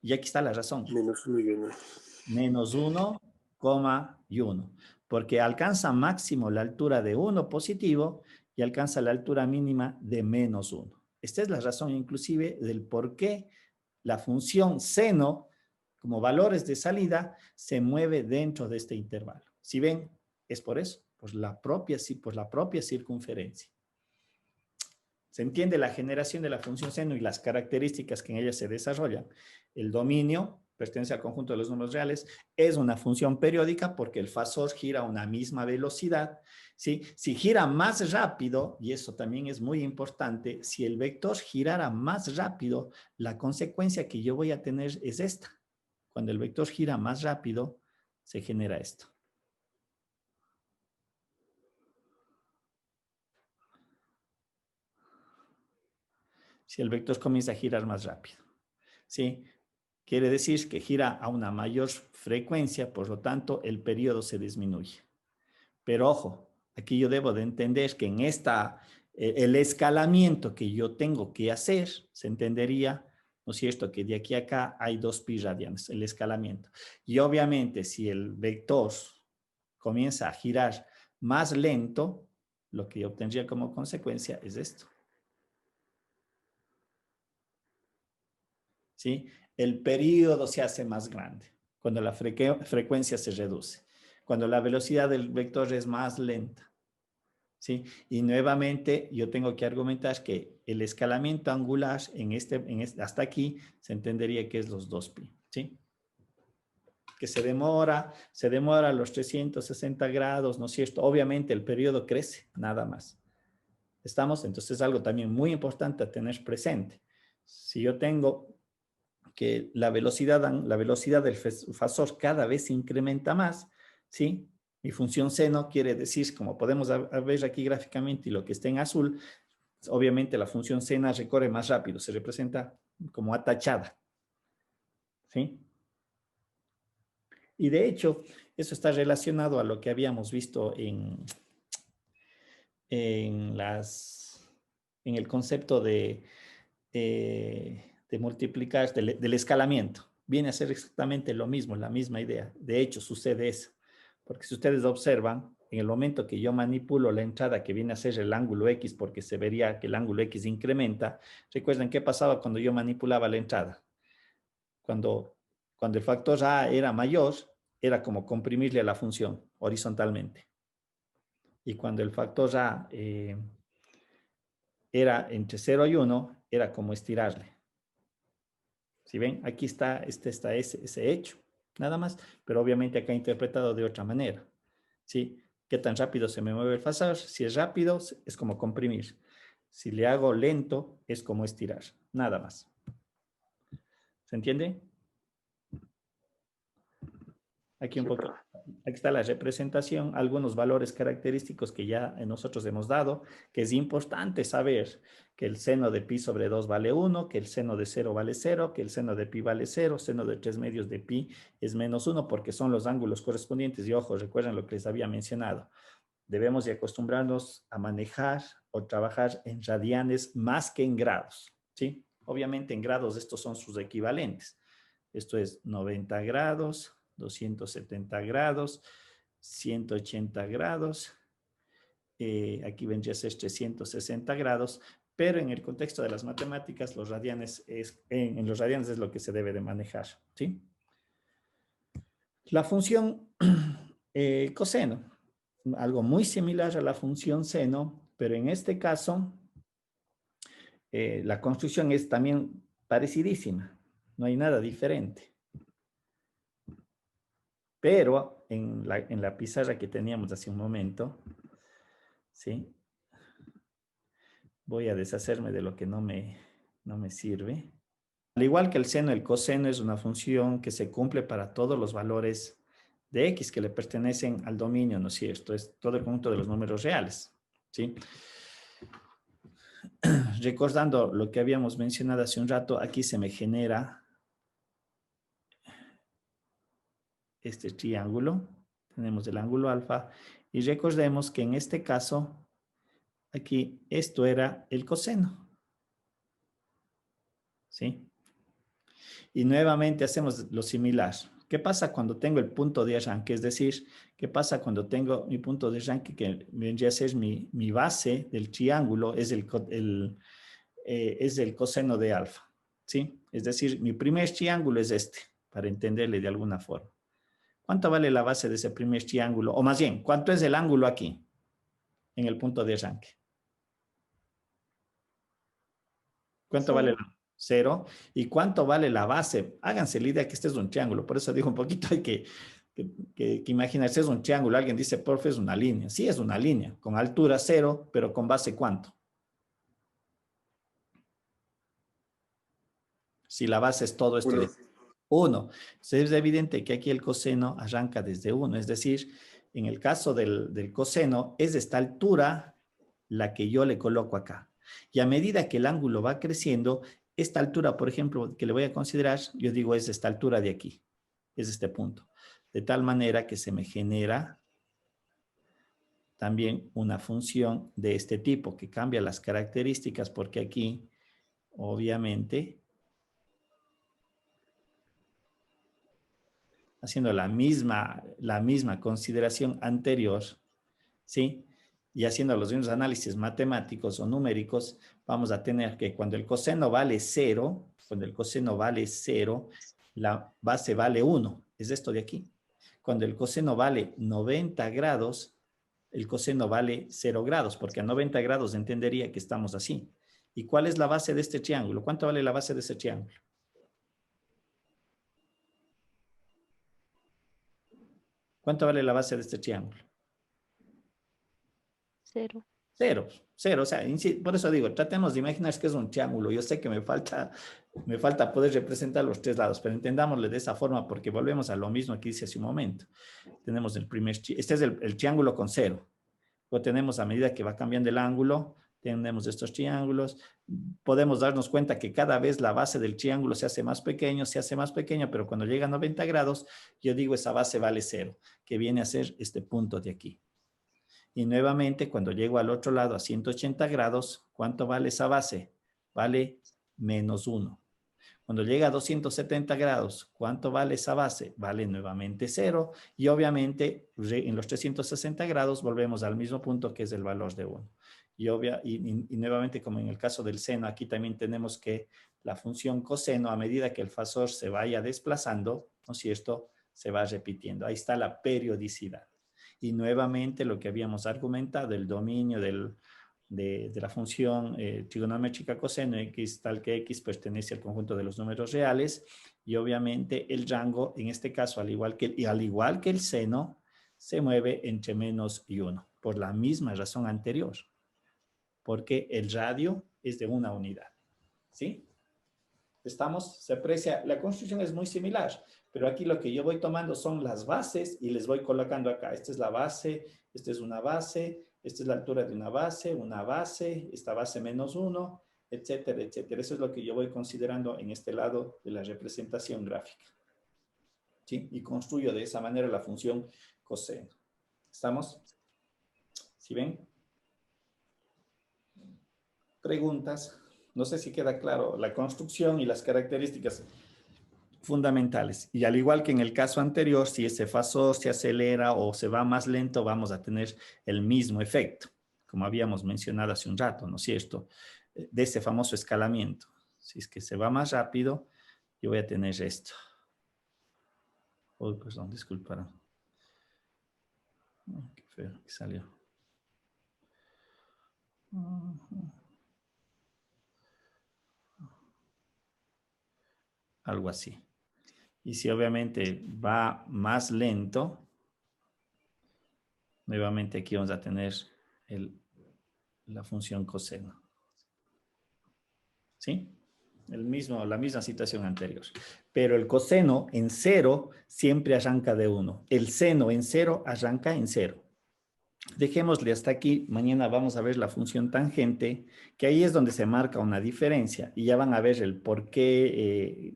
Y aquí está la razón. -1 y 1. -1, y 1. Porque alcanza máximo la altura de 1 positivo y alcanza la altura mínima de -1. Esta es la razón inclusive del por qué la función seno, como valores de salida, se mueve dentro de este intervalo. Si ven, es por eso, por la propia circunferencia. Se entiende la generación de la función seno y las características que en ella se desarrollan. El dominio pertenece al conjunto de los números reales, es una función periódica porque el fasor gira a una misma velocidad, ¿sí? Si gira más rápido, y eso también es muy importante, si el vector girara más rápido, la consecuencia que yo voy a tener es esta. Cuando el vector gira más rápido, se genera esto. Si el vector comienza a girar más rápido, ¿sí? Quiere decir que gira a una mayor frecuencia, por lo tanto, el periodo se disminuye. Pero ojo, aquí yo debo de entender que en el escalamiento que yo tengo que hacer, se entendería, ¿no es cierto?, que de aquí a acá hay 2pi radianes, el escalamiento. Y obviamente, si el vector comienza a girar más lento, lo que yo obtendría como consecuencia es esto. ¿Sí? El periodo se hace más grande cuando la frecuencia se reduce, cuando la velocidad del vector es más lenta. ¿Sí? Y nuevamente yo tengo que argumentar que el escalamiento angular hasta aquí se entendería que es los 2pi. ¿Sí? Que se demora los 360 grados, ¿no es cierto? Obviamente el periodo crece, nada más. ¿Estamos? Entonces es algo también muy importante a tener presente. Si yo tengo que la velocidad del fasor cada vez se incrementa más, ¿sí? Mi función seno quiere decir, como podemos ver aquí gráficamente, y lo que está en azul, obviamente la función seno recorre más rápido, se representa como atachada, ¿sí? Y de hecho, eso está relacionado a lo que habíamos visto en el concepto de multiplicar, del escalamiento. Viene a ser exactamente lo mismo, la misma idea. De hecho, sucede eso. Porque si ustedes observan, en el momento que yo manipulo la entrada que viene a ser el ángulo X, porque se vería que el ángulo X incrementa, recuerden qué pasaba cuando yo manipulaba la entrada. Cuando el factor A era mayor, era como comprimirle a la función horizontalmente. Y cuando el factor A era entre 0 y 1, era como estirarle. Si ven, aquí está ese hecho, nada más, pero obviamente acá interpretado de otra manera. ¿Sí? ¿Qué tan rápido se me mueve el fasor? Si es rápido, es como comprimir. Si le hago lento, es como estirar, nada más. ¿Se entiende? Aquí un Sí, poco, profe. aquí está la representación, algunos valores característicos que ya nosotros hemos dado, que es importante saber que el seno de pi sobre 2 vale 1, que el seno de 0 vale 0, que el seno de pi vale 0, seno de 3 medios de pi es menos 1, porque son los ángulos correspondientes. Y ojo, recuerden lo que les había mencionado. Debemos de acostumbrarnos a manejar o trabajar en radianes más que en grados, ¿sí? Obviamente en grados estos son sus equivalentes. Esto es 90 grados, 270 grados, 180 grados, aquí vendría a ser 360 grados, pero en el contexto de las matemáticas, los radianes en los radianes es lo que se debe de manejar, ¿sí? La función coseno, algo muy similar a la función seno, pero en este caso, la construcción es también parecidísima, no hay nada diferente. Pero en la pizarra que teníamos hace un momento, ¿sí? Voy a deshacerme de lo que no me sirve. Al igual que el seno, el coseno es una función que se cumple para todos los valores de x que le pertenecen al dominio, ¿no es cierto? Es todo el conjunto de los números reales, ¿sí? Recordando lo que habíamos mencionado hace un rato, aquí se me genera este triángulo. Tenemos el ángulo alfa y recordemos que en este caso, aquí esto era el coseno, ¿sí? Y nuevamente hacemos lo similar. ¿Qué pasa cuando tengo el punto de arranque? Es decir, ¿qué pasa cuando tengo mi punto de arranque que vendría a ser mi base del triángulo? Es el coseno de alfa, ¿sí? Es decir, mi primer triángulo es este, para entenderle de alguna forma. ¿Cuánto vale la base de ese primer triángulo? O más bien, ¿cuánto es el ángulo aquí, en el punto de arranque? ¿Cuánto vale Cero. la 0? ¿Y cuánto vale la base? Háganse la idea que este es un triángulo, por eso digo un poquito hay que imaginarse, es un triángulo. Alguien dice, profe, es una línea. Sí, es una línea, con altura 0, pero con base ¿cuánto? Si la base es todo esto de 1. Entonces es evidente que aquí el coseno arranca desde 1, es decir, en el caso del coseno, es esta altura la que yo le coloco acá. Y a medida que el ángulo va creciendo, esta altura, por ejemplo, que le voy a considerar, yo digo es esta altura de aquí, es este punto. De tal manera que se me genera también una función de este tipo que cambia las características porque aquí, obviamente, haciendo la misma consideración anterior, ¿sí? Y haciendo los mismos análisis matemáticos o numéricos, vamos a tener que cuando el coseno vale 0, la base vale 1, es esto de aquí. Cuando el coseno vale 90 grados, el coseno vale 0 grados, porque a 90 grados entendería que estamos así. ¿Y cuál es la base de este triángulo? ¿Cuánto vale la base de ese triángulo? ¿Cuánto vale la base de este triángulo? Cero. Cero, cero. O sea, por eso digo, tratemos de imaginar que es un triángulo. Yo sé que me falta poder representar los tres lados, pero entendámosle de esa forma porque volvemos a lo mismo que hice hace un momento. Tenemos este es el triángulo con 0. Lo tenemos a medida que va cambiando el ángulo, tenemos estos triángulos. Podemos darnos cuenta que cada vez la base del triángulo se hace más pequeño, pero cuando llega a 90 grados, yo digo esa base vale 0, que viene a ser este punto de aquí. Y nuevamente, cuando llego al otro lado a 180 grados, ¿cuánto vale esa base? Vale menos 1. Cuando llega a 270 grados, ¿cuánto vale esa base? Vale nuevamente 0. Y obviamente, en los 360 grados, volvemos al mismo punto que es el valor de 1. Y nuevamente, como en el caso del seno, aquí también tenemos que la función coseno, a medida que el fasor se vaya desplazando, ¿no es cierto?, se va repitiendo. Ahí está la periodicidad. Y nuevamente lo que habíamos argumentado, el dominio de la función trigonométrica coseno x tal que x pertenece al conjunto de los números reales y obviamente el rango, en este caso, al igual que el seno, se mueve entre menos y 1, por la misma razón anterior, porque el radio es de una unidad, ¿sí? ¿Estamos? Se aprecia, la construcción es muy similar, pero aquí lo que yo voy tomando son las bases y les voy colocando acá. Esta es la base, esta es una base, esta es la altura de una base, esta base menos 1, etcétera, etcétera. Eso es lo que yo voy considerando en este lado de la representación gráfica. ¿Sí? Y construyo de esa manera la función coseno. ¿Estamos? ¿Sí ven? Preguntas. No sé si queda claro la construcción y las características fundamentales. Y al igual que en el caso anterior, si se fasó, se acelera o se va más lento, vamos a tener el mismo efecto, como habíamos mencionado hace un rato, ¿no es cierto? De ese famoso escalamiento. Si es que se va más rápido, yo voy a tener esto. Oh, perdón, disculparán. Oh, qué feo que salió. Algo así. Y si obviamente va más lento, nuevamente aquí vamos a tener la función coseno. ¿Sí? La misma situación anterior. Pero el coseno en 0 siempre arranca de 1. El seno en 0 arranca en 0. Dejémosle hasta aquí. Mañana vamos a ver la función tangente, que ahí es donde se marca una diferencia. Y ya van a ver el por qué,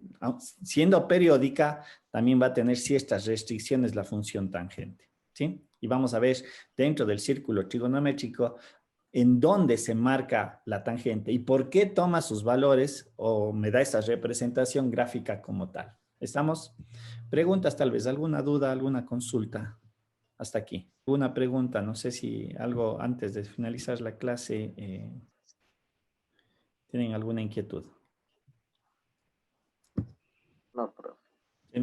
siendo periódica, también va a tener ciertas restricciones la función tangente. ¿Sí? Y vamos a ver dentro del círculo trigonométrico en dónde se marca la tangente y por qué toma sus valores o me da esa representación gráfica como tal. ¿Estamos? Preguntas tal vez, alguna duda, alguna consulta. Hasta aquí. Una pregunta, no sé si algo antes de finalizar la clase tienen alguna inquietud.